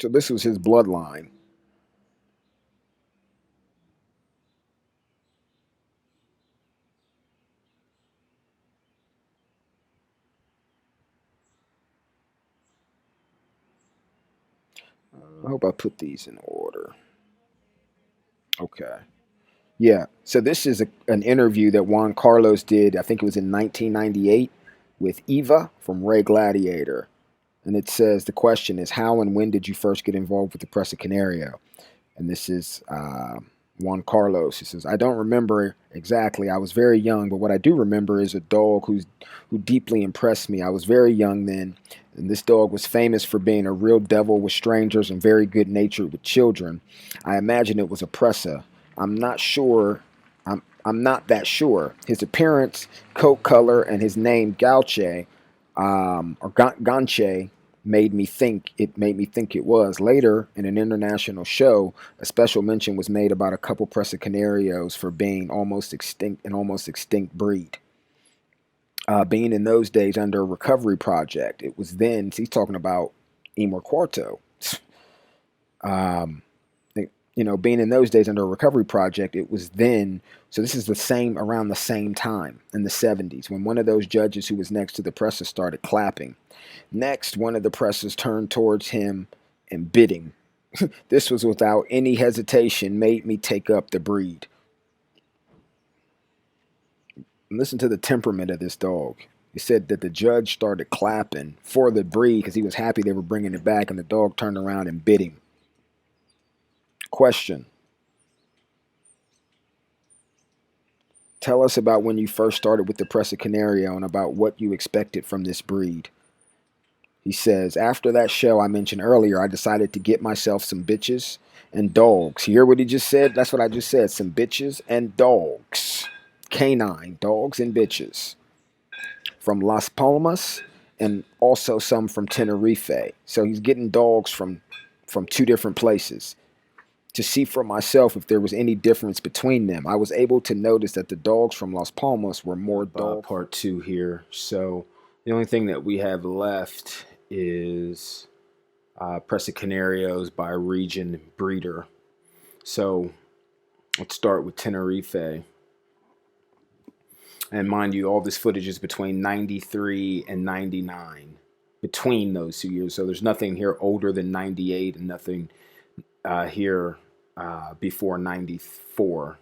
So this was his bloodline. I hope I put these in order. Okay. Yeah. So this is an interview that Juan Carlos did, I think it was in 1998, with Eva from Ray Gladiator. And it says, the question is, how and when did you first get involved with the Presa Canario? And this is Juan Carlos. He says, I don't remember exactly. I was very young, but what I do remember is a dog who deeply impressed me. I was very young then, and this dog was famous for being a real devil with strangers and very good-natured with children. I imagine it was a Presa. I'm not sure. I'm not that sure. His appearance, coat color, and his name Gauche or Ganche made me think it was. Later, in an international show, a special mention was made about a couple Presa Canarios for being an almost extinct breed. Being in those days under a recovery project, it was then. He's talking about Emor Quarto. Being in those days under a recovery project, it was then. So this is around the same time in the 70s when one of those judges who was next to the Presa started clapping. Next, one of the Pressas turned towards him and bit him. This was without any hesitation, made me take up the breed. Listen to the temperament of this dog. He said that the judge started clapping for the breed because he was happy they were bringing it back, and the dog turned around and bit him. Question. Tell us about when you first started with the Presa Canario and about what you expected from this breed. He says, after that show I mentioned earlier, I decided to get myself some bitches and dogs. You hear what he just said? That's what I just said. Some bitches and dogs. Canine, dogs and bitches. From Las Palmas and also some from Tenerife. So he's getting dogs from two different places to see for myself if there was any difference between them. I was able to notice that the dogs from Las Palmas were more dog. Part 2 here. So the only thing that we have left is Presa Canarios by region breeder. So let's start with Tenerife. And mind you, all this footage is between 93 and 99, between those 2 years. So there's nothing here older than 98 and nothing here before 94.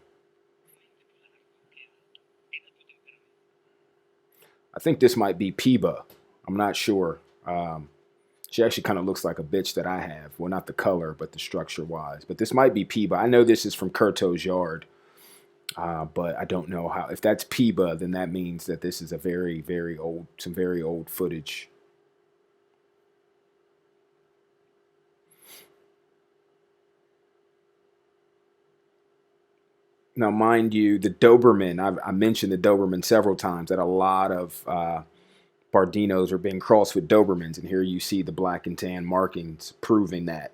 I think this might be Peba. I'm not sure. She actually kind of looks like a bitch that I have. Well, not the color, but the structure-wise. But this might be Peba. I know this is from Curto's yard. But I don't know how. If that's Peba, then that means that this is a very, very old, some very old footage. Now, mind you, the Doberman, I mentioned the Doberman several times, that a lot of Bardinos are being crossed with Dobermans. And here you see the black and tan markings proving that.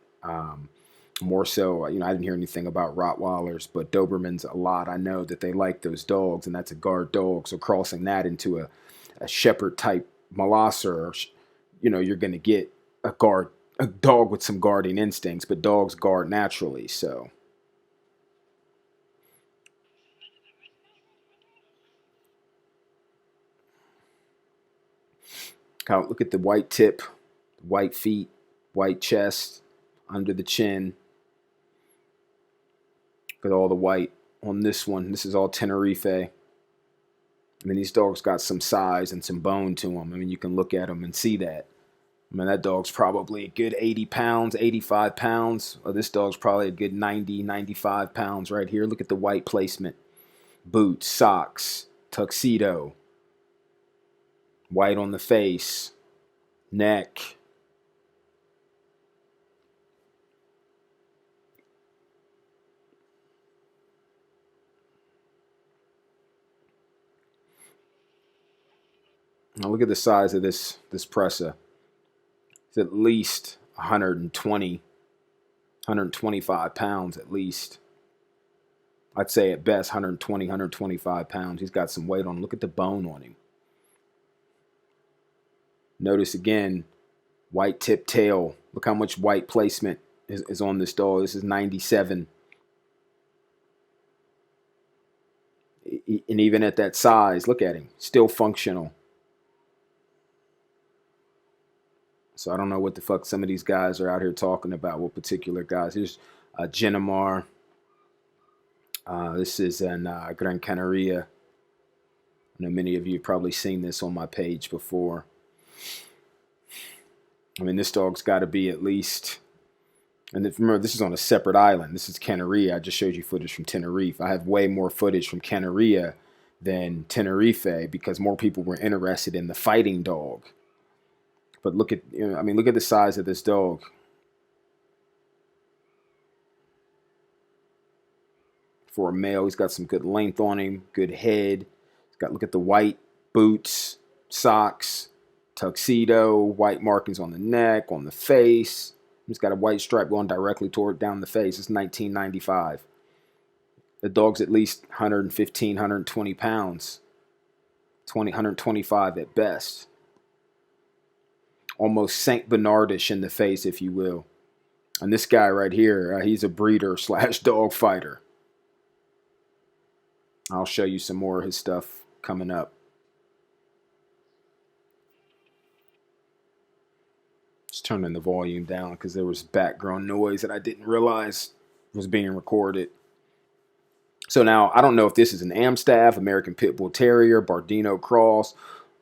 More so, I didn't hear anything about Rottweilers, but Dobermans a lot. I know that they like those dogs, and that's a guard dog. So crossing that into a shepherd type Molosser, you're going to get a dog with some guarding instincts, but dogs guard naturally. So look at the white tip, white feet, white chest, under the chin. Look at all the white on this one. This is all Tenerife. I mean, these dogs got some size and some bone to them. I mean, you can look at them and see that. I mean, that dog's probably a good 80 pounds, 85 pounds. This dog's probably a good 90, 95 pounds right here. Look at the white placement. Boots, socks, tuxedo. White on the face, neck. Now look at the size of this Pressa. It's at least 120, 125 pounds at least. I'd say at best 120, 125 pounds. He's got some weight on him. Look at the bone on him. Notice again, white tip tail. Look how much white placement is on this dog. This is 97. And even at that size, look at him. Still functional. So I don't know what the fuck some of these guys are out here talking about. What particular guys? Here's Genamar. This is in Gran Canaria. I know many of you have probably seen this on my page before. I mean, this dog's got to be at least, and remember, this is on a separate island. This is Canaria. I just showed you footage from Tenerife. I have way more footage from Canaria than Tenerife because more people were interested in the fighting dog. But look at, look at the size of this dog. For a male, he's got some good length on him, good head. Look at the white boots, socks, tuxedo, white markings on the neck, on the face. He's got a white stripe going directly down the face. It's 1995. The dog's at least 115, 120 pounds. 125 at best. Almost Saint Bernardish in the face, if you will. And this guy right here, he's a breeder / dog fighter. I'll show you some more of his stuff coming up. Just turning the volume down because there was background noise that I didn't realize was being recorded. So now, I don't know if this is an Amstaff, American Pit Bull Terrier, Bardino Cross,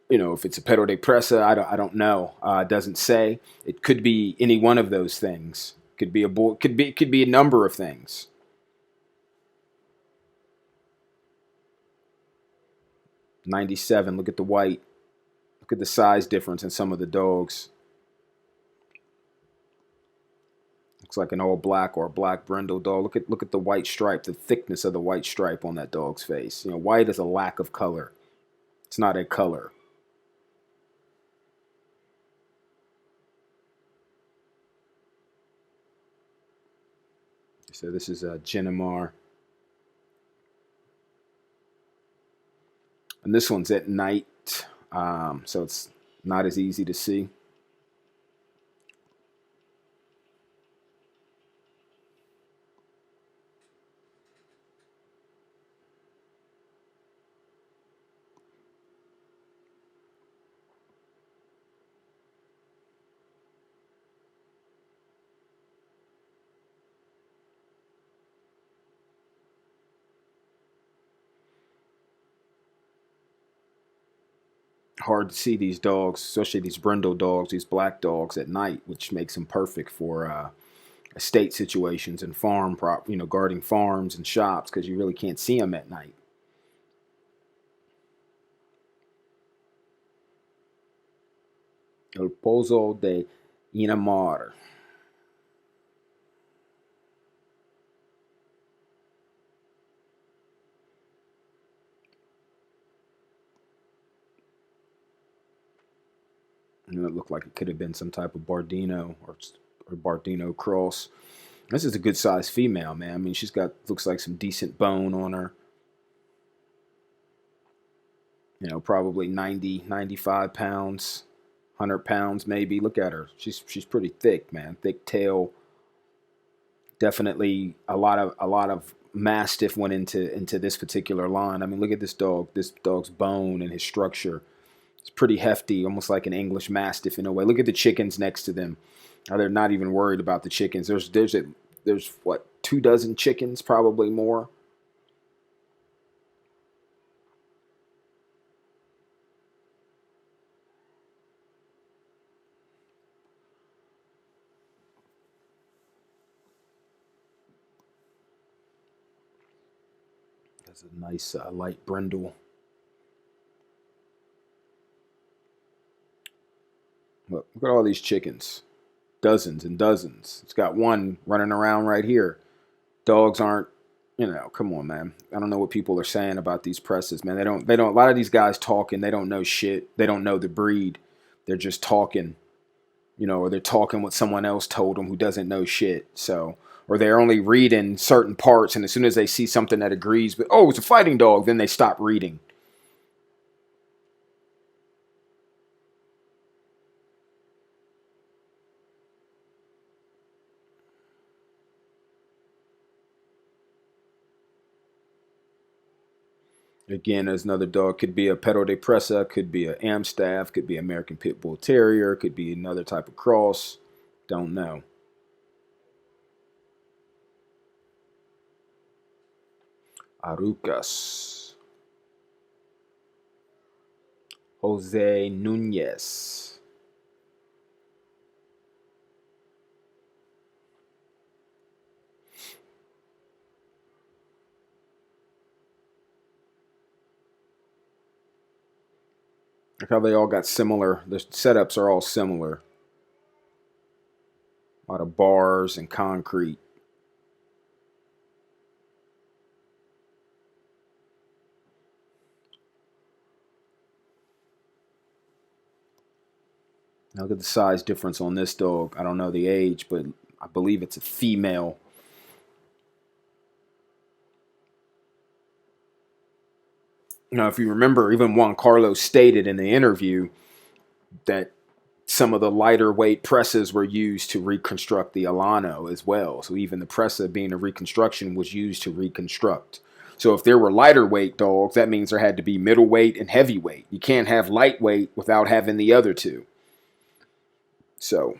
if it's a Perro de Presa, I don't know. It doesn't say. It could be any one of those things. Could be a bull. Could be a number of things. '97. Look at the white. Look at the size difference in some of the dogs. Looks like an all black or a black brindle dog. Look at the white stripe, the thickness of the white stripe on that dog's face. White is a lack of color. It's not a color. So this is a Genimar. And this one's at night, so it's not as easy to see. Hard to see these dogs, especially these brindle dogs, these black dogs at night, which makes them perfect for estate situations and farm guarding farms and shops, because you really can't see them at night. El Pozo de Inamar. And it looked like it could have been some type of Bardino or Bardino cross. This is a good sized female, man. I mean, she's got, looks like some decent bone on her. You know, probably 90, 95 pounds, 100 pounds maybe. Look at her. She's pretty thick, man. Thick tail. Definitely a lot of Mastiff went into this particular line. I mean, look at this dog. This dog's bone and his structure. It's pretty hefty, almost like an English Mastiff in a way. Look at the chickens next to them. They're not even worried about the chickens. There's what, 24 chickens, probably more. That's a nice light brindle. Look at all these chickens. Dozens and dozens. It's got one running around right here. Dogs aren't, come on, man. I don't know what people are saying about these presses, man. They don't, a lot of these guys talking, they don't know shit. They don't know the breed. They're just talking, or they're talking what someone else told them who doesn't know shit. So, or they're only reading certain parts, and as soon as they see something that agrees with, oh, it's a fighting dog, then they stop reading. Again, there's another dog. Could be a Perro de Presa, could be an Amstaff, could be American Pit Bull Terrier, could be another type of cross. Don't know. Arucas. Jose Nunez. Look how they all got similar. The setups are all similar. A lot of bars and concrete. Now look at the size difference on this dog. I don't know the age, but I believe it's a female. If you remember, even Juan Carlos stated in the interview that some of the lighter weight presses were used to reconstruct the Alano as well. So even the Pressa being a reconstruction was used to reconstruct. So if there were lighter weight dogs, that means there had to be middleweight and heavyweight. You can't have lightweight without having the other two. So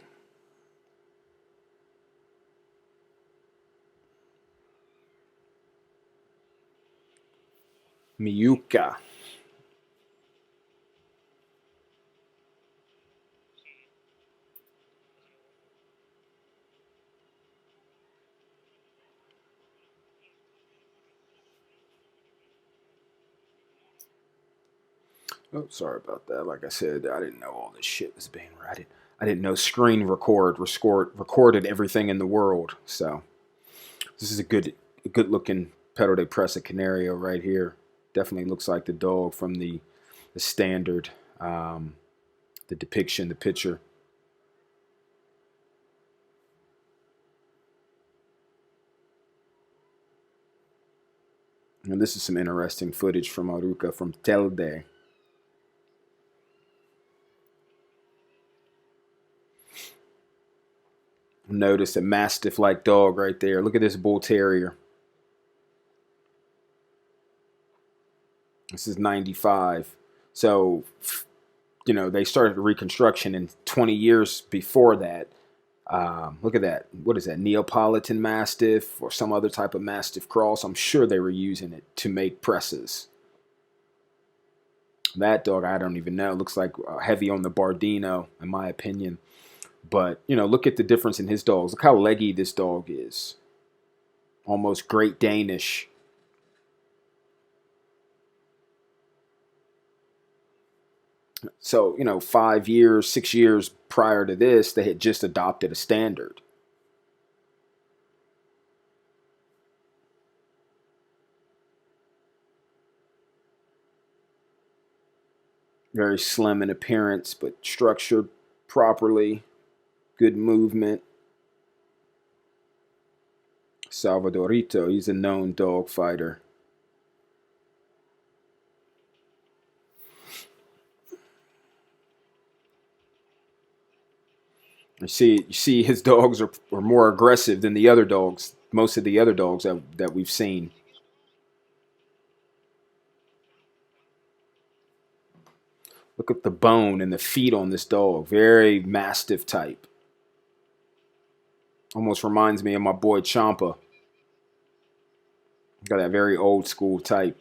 Miyuka. Oh, sorry about that. Like I said, I didn't know all this shit was being recorded. I didn't know screen recorded everything in the world. So this is a good looking Perro de Presa Canario right here. Definitely looks like the dog from the standard, the depiction, the picture. And this is some interesting footage from Aruca, from Telde. Notice a mastiff-like dog right there. Look at this bull terrier. This is 95. So, they started Reconstruction in 20 years before that. Look at that. What is that? Neapolitan Mastiff or some other type of Mastiff cross. I'm sure they were using it to make presses. That dog, I don't even know. Looks like heavy on the Bardino, in my opinion. But, look at the difference in his dogs. Look how leggy this dog is. Almost Great Danish. So, 5 years, 6 years prior to this, they had just adopted a standard. Very slim in appearance, but structured properly. Good movement. Salvadorito, he's a known dog fighter. You see his dogs are more aggressive than the other dogs, most of the other dogs that we've seen. Look at the bone and the feet on this dog. Very mastiff type. Almost reminds me of my boy Champa. Got that very old school type.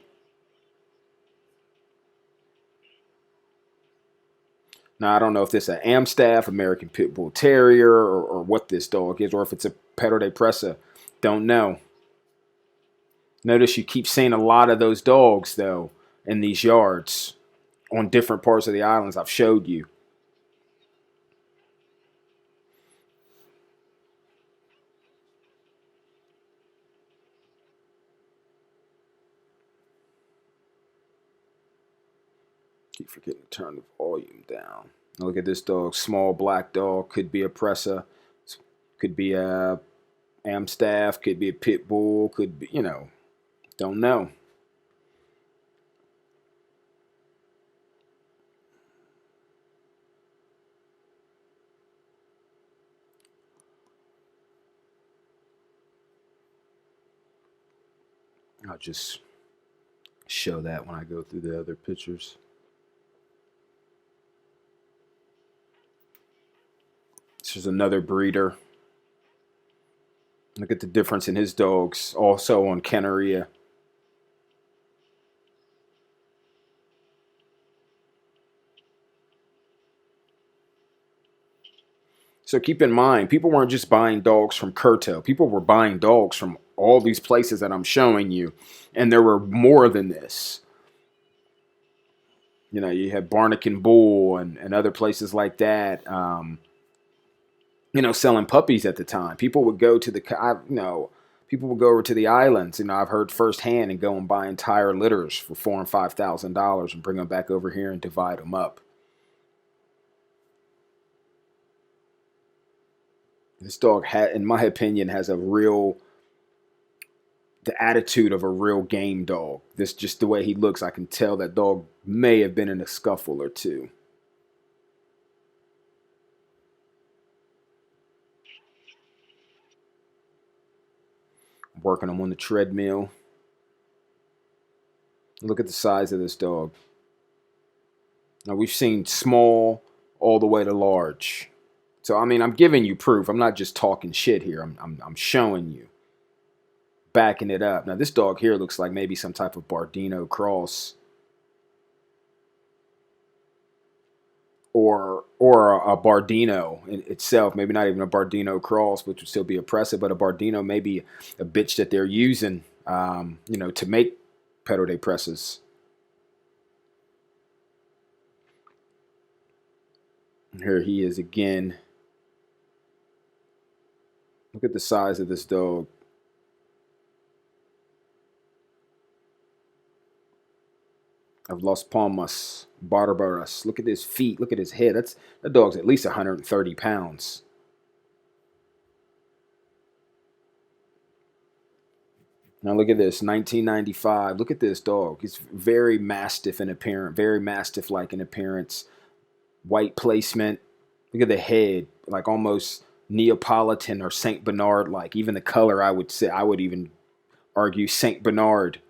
Now, I don't know if this is an Amstaff, American Pit Bull Terrier, or what this dog is, or if it's a Perro de Presa. Don't know. Notice you keep seeing a lot of those dogs, though, in these yards on different parts of the islands I've showed you. Keep forgetting to turn the volume down. Now look at this dog. Small black dog. Could be a Pressa. Could be a Amstaff. Could be a Pit Bull. Could be, don't know. I'll just show that when I go through the other pictures. This is another breeder. Look at the difference in his dogs, also on Canaria. So keep in mind, people weren't just buying dogs from Curto. People were buying dogs from all these places that I'm showing you. And there were more than this. You had Barnacan Bull and other places like that. Selling puppies at the time. People would go to people would go over to the islands. I've heard firsthand and go and buy entire litters for $4,000 and $5,000 and bring them back over here and divide them up. This dog, in my opinion, has the attitude of a real game dog. This just the way he looks, I can tell that dog may have been in a scuffle or two. Working him on the treadmill. Look at the size of this dog. Now we've seen small all the way to large. So I'm giving you proof. I'm not just talking shit here. I'm showing you, backing it up. Now this dog here looks like maybe some type of Bardino cross, or a Bardino itself. Maybe not even a Bardino cross, which would still be a Pressa, but a Bardino, maybe a bitch that they're using, to make Perro de Pressas. Here he is again. Look at the size of this dog. Of Las Palmas, Barbaras. Look at his feet. Look at his head. That dog's at least 130 pounds. Now look at this, 1995. Look at this dog. He's very mastiff in appearance, very mastiff-like in appearance. White placement. Look at the head, like almost Neapolitan or Saint Bernard like. Even the color, I would say, I would even argue Saint Bernard.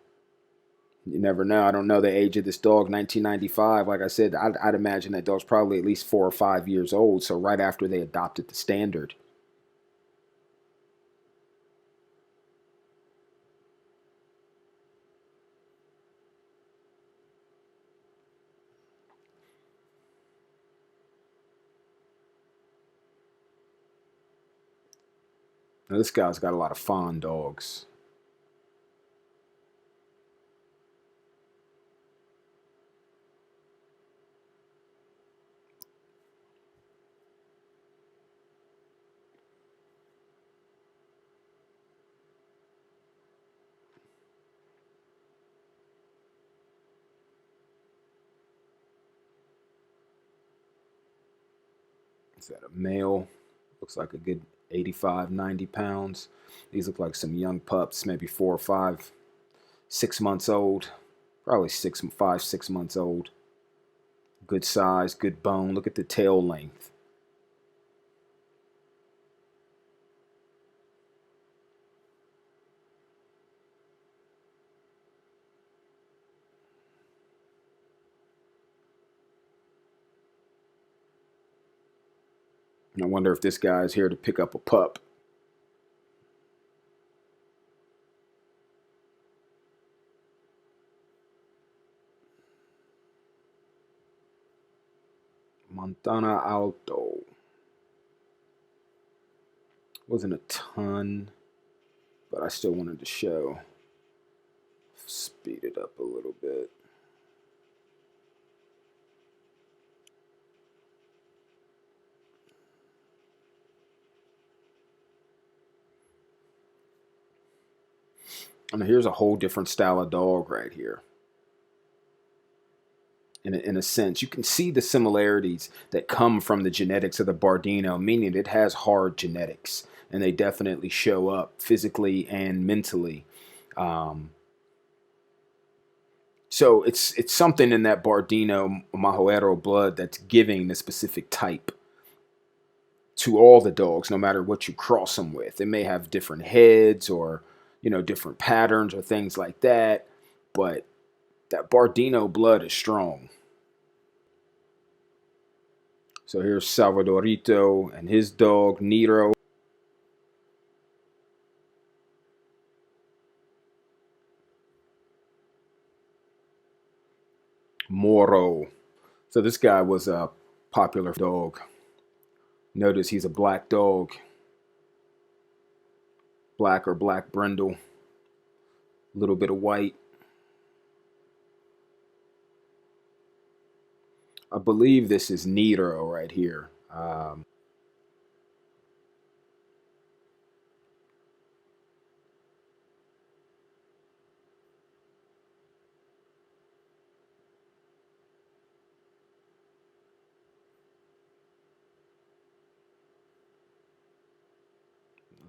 You never know. I don't know the age of this dog. 1995. Like I said, I'd imagine that dog's probably at least 4 or 5 years old. So right after they adopted the standard. Now this guy's got a lot of fawn dogs. Is that a male? Looks like a good 85, 90 pounds. These look like some young pups, maybe 4 or 5, 6 months old. Probably 5, 6 months old. Good size, good bone. Look at the tail length. And I wonder if this guy's here to pick up a pup. Montana Alto. Wasn't a ton, but I still wanted to show. Speed it up a little bit. I mean, here's a whole different style of dog right here. In a sense, you can see the similarities that come from the genetics of the Bardino, meaning it has hard genetics, and they definitely show up physically and mentally. So it's something in that Bardino Majoero blood that's giving the specific type to all the dogs, no matter what you cross them with. They may have different heads or, different patterns or things like that, but that Bardino blood is strong. So here's Salvadorito and his dog, Nero. Moro. So this guy was a popular dog. Notice he's a black dog. Black or black brindle. A little bit of white. I believe this is Nero right here.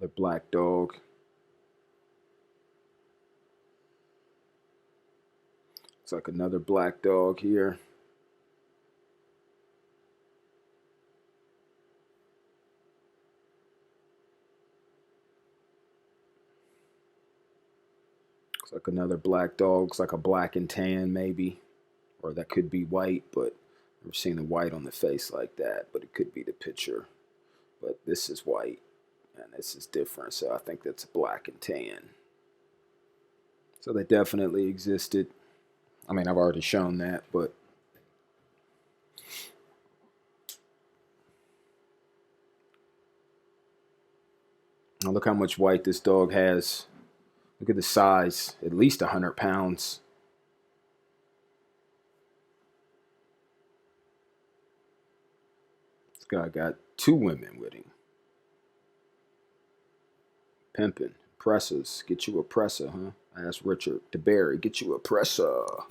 The black dog. Looks like another black dog here. Looks like another black dog. Looks like a black and tan maybe. Or that could be white, but I've never seen the white on the face like that. But it could be the picture. But this is white. And this is different. So I think that's black and tan. So they definitely existed. I mean, I've already shown that, but now look how much white this dog has. Look at the size, at least 100 pounds. This guy got 2 women with him. Pimping. Pressas. Get you a Pressa, huh? I asked Richard DeBerry, get you a Pressa.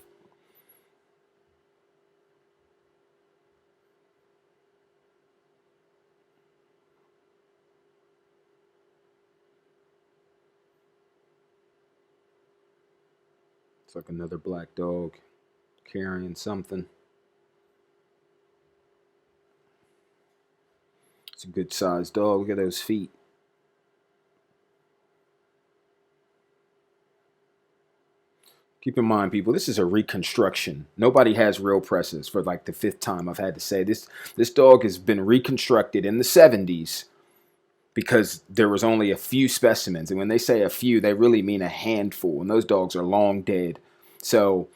It's like another black dog carrying something. It's a good sized dog. Look at those feet. Keep in mind, people, this is a reconstruction. Nobody has real presses for like the 5th time I've had to say this. This dog has been reconstructed in the 70s because there was only a few specimens. And when they say a few, they really mean a handful. And those dogs are long dead. So,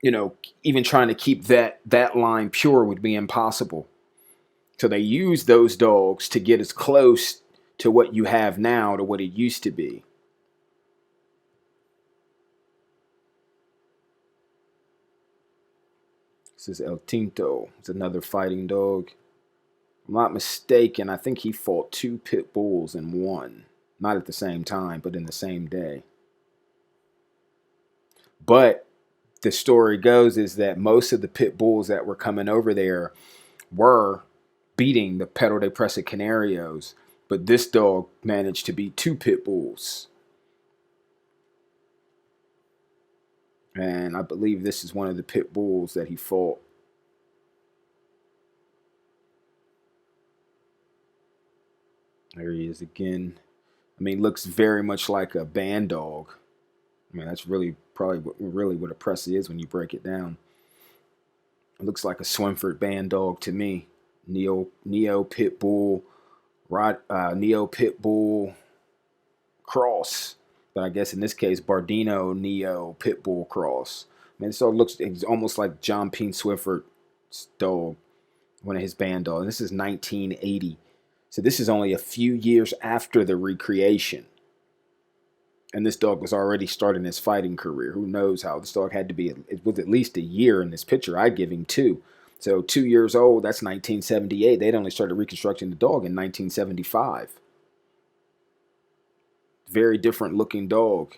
you know, even trying to keep that line pure would be impossible. So they use those dogs to get as close to what you have now to what it used to be. This is El Tinto. It's another fighting dog. If I'm not mistaken, I think he fought 2 pit bulls in one. Not at the same time, but in the same day. But the story goes is that most of the pit bulls that were coming over there were beating the Perro de Presa Canarios. But this dog managed to beat 2 pit bulls. And I believe this is one of the pit bulls that he fought. There he is again. I mean, looks very much like a band dog. I mean, that's really probably what a Pressa is when you break it down. It looks like a Swinford band dog to me. Neo Pit Bull, Neo Pit Bull cross. But I guess in this case, Bardino Neo Pitbull cross. I mean, this dog looks almost like John P. Swiffer's dog, one of his band dogs. And this is 1980. So this is only a few years after the recreation. And this dog was already starting his fighting career. Who knows how this dog had to be. It was at least a year in this picture. I'd give him 2. So 2 years old, that's 1978. They'd only started reconstructing the dog in 1975. Very different looking dog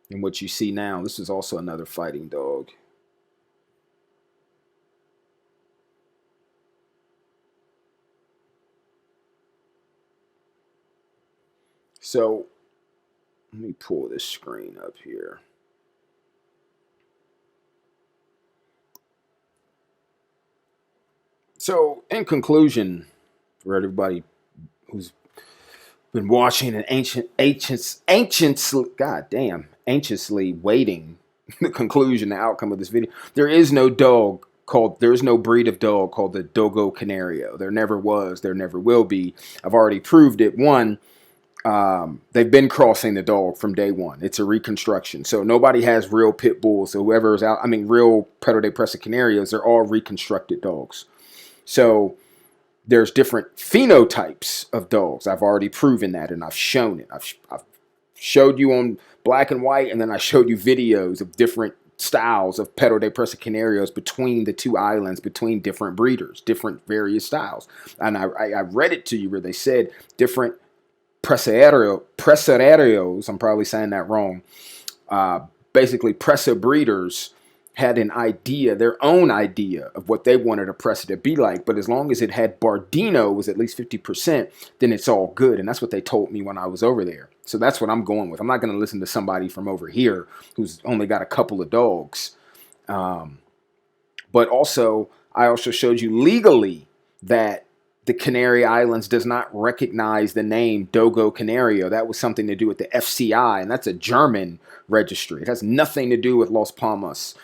than what you see now. This is also another fighting dog. So let me pull this screen up here. So in conclusion, for everybody who's been watching and anxiously waiting the conclusion, the outcome of this video. There is no breed of dog called the Dogo Canario. There never was, there never will be. I've already proved it. One, they've been crossing the dog from day one. It's a reconstruction. So nobody has real pit bulls. So whoever's out, real Perro de Presa Canarios, they're all reconstructed dogs. So there's different phenotypes of dogs. I've already proven that, and I've shown it. I've showed you on black and white, and then I showed you videos of different styles of Perro de Presa Canarios between the 2 islands, between different breeders, different various styles. And I read it to you where they said different Presarios, I'm probably saying that wrong, basically Pressa breeders had an idea, their own idea of what they wanted a Pressa to be like. But as long as it had Bardino, was at least 50%, then it's all good. And that's what they told me when I was over there. So that's what I'm going with. I'm not going to listen to somebody from over here who's only got a couple of dogs. But also, I also showed you legally that the Canary Islands does not recognize the name Dogo Canario. That was something to do with the FCI, and that's a German registry. It has nothing to do with Las Palmas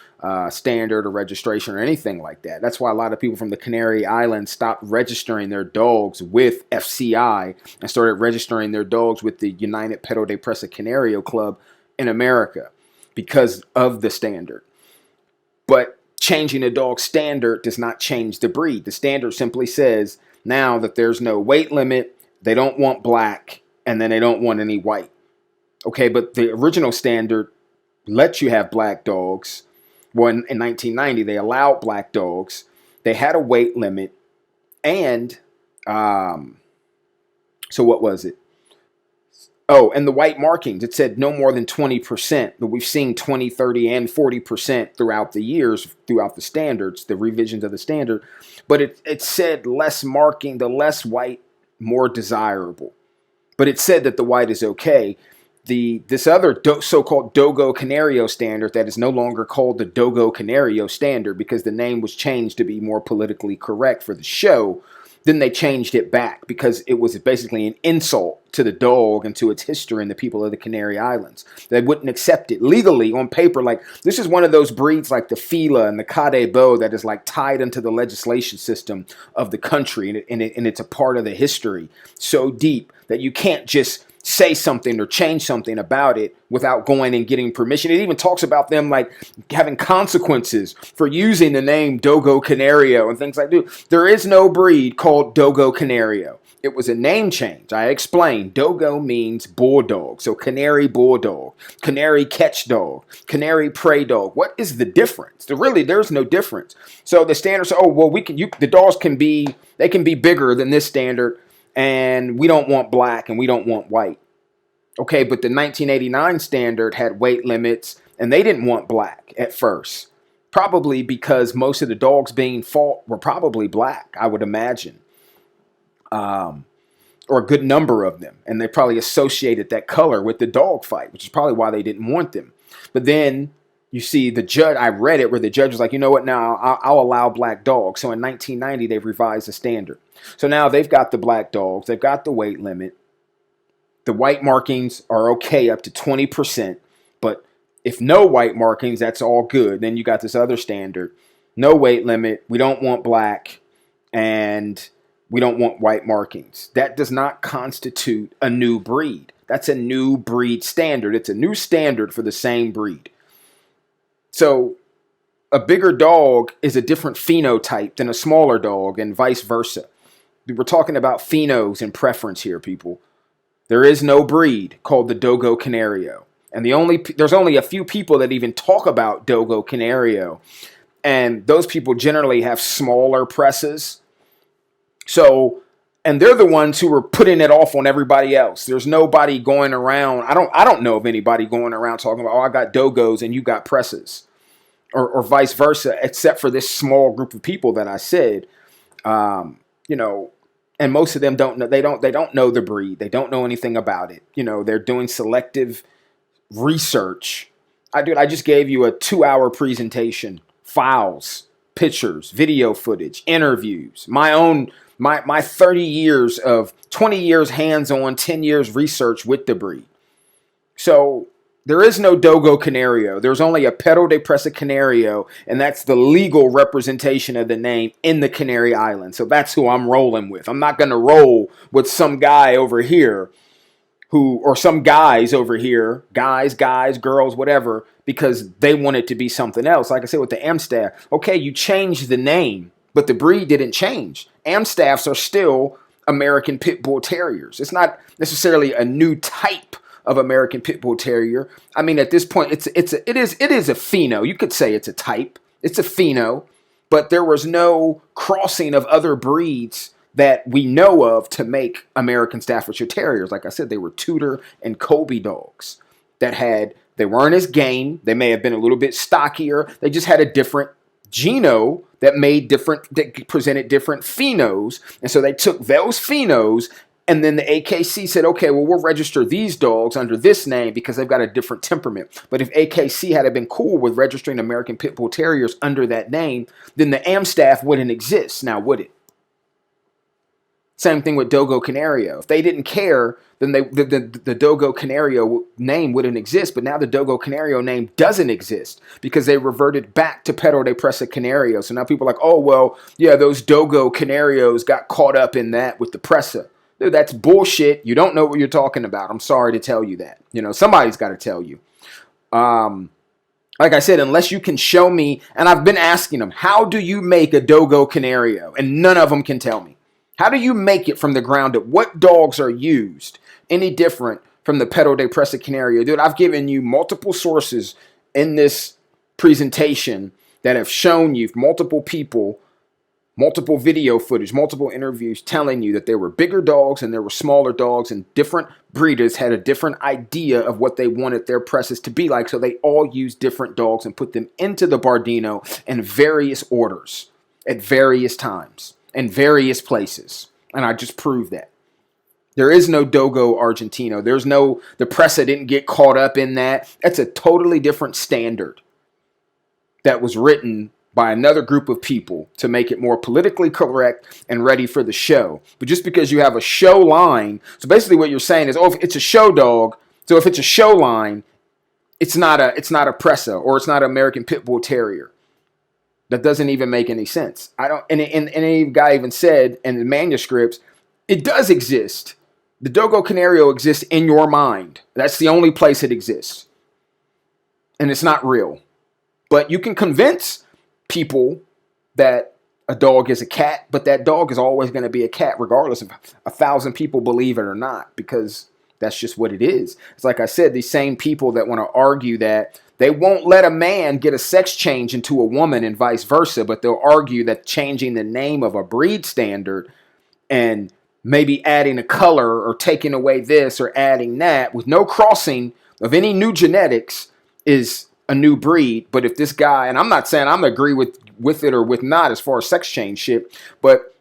standard or registration or anything like that. That's why a lot of people from the Canary Islands stopped registering their dogs with FCI and started registering their dogs with the United Perro de Presa Canario Club in America because of the standard. But changing a dog standard does not change the breed. The standard simply says now that there's no weight limit, they don't want black, and then they don't want any white. Okay, but the original standard lets you have black dogs. Well, in 1990, they allowed black dogs. They had a weight limit. And so what was it? Oh, and the white markings, it said no more than 20%. But we've seen 20, 30, and 40% throughout the years, throughout the standards, the revisions of the standard. But it said less marking, the less white, more desirable. But it said that the white is okay. this other so-called Dogo Canario standard that is no longer called the Dogo Canario standard because the name was changed to be more politically correct for the show. Then they changed it back because it was basically an insult to the dog and to its history and the people of the Canary Islands. They wouldn't accept it legally on paper. Like, this is one of those breeds like the Fila and the Cadebo that is like tied into the legislation system of the country, and it's a part of the history so deep that you can't just say something or change something about it without going and getting permission. It even talks about them like having consequences for using the name Dogo Canario and things like that. There is no breed called Dogo Canario. It was a name change. I explained. Dogo means bulldog. So canary bulldog, canary catch dog, canary prey dog. What is the difference? There's no difference. So the standard says, the dogs can be bigger than this standard, and we don't want black and we don't want white. Okay, but the 1989 standard had weight limits, and they didn't want black at first. Probably because most of the dogs being fought were probably black, I would imagine. Or a good number of them. And they probably associated that color with the dog fight, which is probably why they didn't want them. But then you see the judge, I read it where the judge was like, you know what, now I'll allow black dogs. So in 1990, they revised the standard. So now they've got the black dogs, they've got the weight limit. The white markings are okay up to 20%, but if no white markings, that's all good. Then you got this other standard, no weight limit, we don't want black, and we don't want white markings. That does not constitute a new breed. That's a new breed standard. It's a new standard for the same breed. So a bigger dog is a different phenotype than a smaller dog, and vice versa. We're talking about phenos and preference here, people. There is no breed called the Dogo Canario. And there's only a few people that even talk about Dogo Canario. And those people generally have smaller presses. So, and they're the ones who are putting it off on everybody else. There's nobody going around. I don't know of anybody going around talking about, I got Dogos and you got presses, or vice versa, except for this small group of people that I said, and most of them don't know. They don't know the breed. They don't know anything about it. They're doing selective research. I just gave you a 2-hour presentation, files, pictures, video footage, interviews, my 30 years of 20 years hands-on, 10 years research with the breed. So there is no Dogo Canario. There's only a Perro de Presa Canario, and that's the legal representation of the name in the Canary Islands. So that's who I'm rolling with. I'm not going to roll with some guy over here or some guys over here, guys, girls, whatever, because they want it to be something else. Like I said with the Amstaff, okay, you changed the name, but the breed didn't change. Amstaffs are still American Pit Bull Terriers. It's not necessarily a new type of American Pit Bull Terrier. I mean, at this point, it is a pheno. You could say it's a type. It's a pheno, but there was no crossing of other breeds that we know of to make American Staffordshire Terriers. Like I said, they were Tudor and Colby dogs they weren't as game. They may have been a little bit stockier. They just had a different geno that presented different phenos. And so they took those phenos, and then the AKC said, okay, well, we'll register these dogs under this name because they've got a different temperament. But if AKC had been cool with registering American Pit Bull Terriers under that name, then the Amstaff wouldn't exist now, would it? Same thing with Dogo Canario. If they didn't care, then the Dogo Canario name wouldn't exist. But now the Dogo Canario name doesn't exist because they reverted back to Perro de Presa Canario. So now people are like, oh, well, yeah, those Dogo Canarios got caught up in that with the Pressa. Dude, that's bullshit. You don't know what you're talking about. I'm sorry to tell you that. Somebody's got to tell you. Like I said, unless you can show me, and I've been asking them, how do you make a Dogo Canario? And none of them can tell me. How do you make it from the ground up? What dogs are used any different from the Perro de Presa Canario? Dude, I've given you multiple sources in this presentation that have shown you multiple people, multiple video footage, multiple interviews telling you that there were bigger dogs and there were smaller dogs, and different breeders had a different idea of what they wanted their presses to be like. So they all used different dogs and put them into the Bardino in various orders at various times. In various places. And I just proved that. There is no Dogo Argentino. The Pressa didn't get caught up in that. That's a totally different standard that was written by another group of people to make it more politically correct and ready for the show. But just because you have a show line, so basically what you're saying is, if it's a show dog, so if it's a show line, it's not a Pressa, or it's not an American Pit Bull Terrier. That doesn't even make any sense. And any guy even said in the manuscripts, it does exist. The Dogo Canario exists in your mind. That's the only place it exists. And it's not real. But you can convince people that a dog is a cat, but that dog is always going to be a cat regardless of 1,000 people believe it or not, because that's just what it is. It's like I said, these same people that want to argue that they won't let a man get a sex change into a woman and vice versa, but they'll argue that changing the name of a breed standard and maybe adding a color or taking away this or adding that with no crossing of any new genetics is a new breed. But if this guy, and I'm not saying I'm agree with it or with not as far as sex change shit, but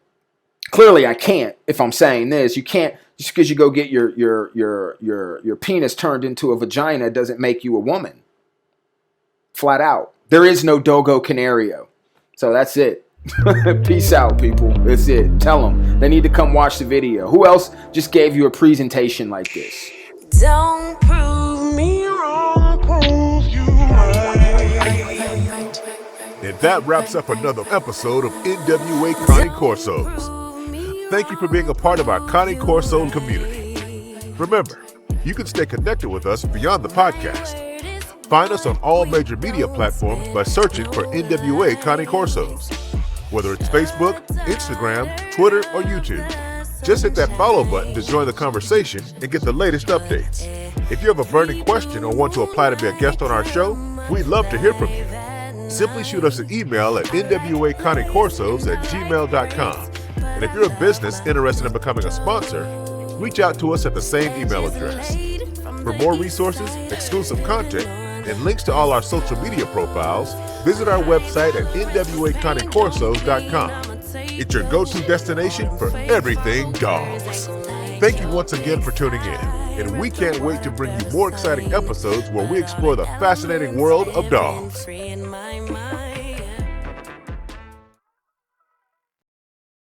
clearly I can't. If I'm saying this, you can't just because you go get your penis turned into a vagina doesn't make you a woman. Flat out. There is no Dogo Canario. So that's it. Peace out, people. That's it. Tell them they need to come watch the video. Who else just gave you a presentation like this? Don't prove me wrong, prove you right. And that wraps up another episode of NWA Cane Corsos. Thank you for being a part of our Cane Corso community. Remember, you can stay connected with us beyond the podcast. Find us on all major media platforms by searching for NWA Cane Corsos. Whether it's Facebook, Instagram, Twitter, or YouTube. Just hit that follow button to join the conversation and get the latest updates. If you have a burning question or want to apply to be a guest on our show, we'd love to hear from you. Simply shoot us an email at nwacanecorsos@gmail.com. And if you're a business interested in becoming a sponsor, reach out to us at the same email address. For more resources, exclusive content, and links to all our social media profiles, visit our website at nwacanecorsos.com. It's your go-to destination for everything dogs. Thank you once again for tuning in, and we can't wait to bring you more exciting episodes where we explore the fascinating world of dogs.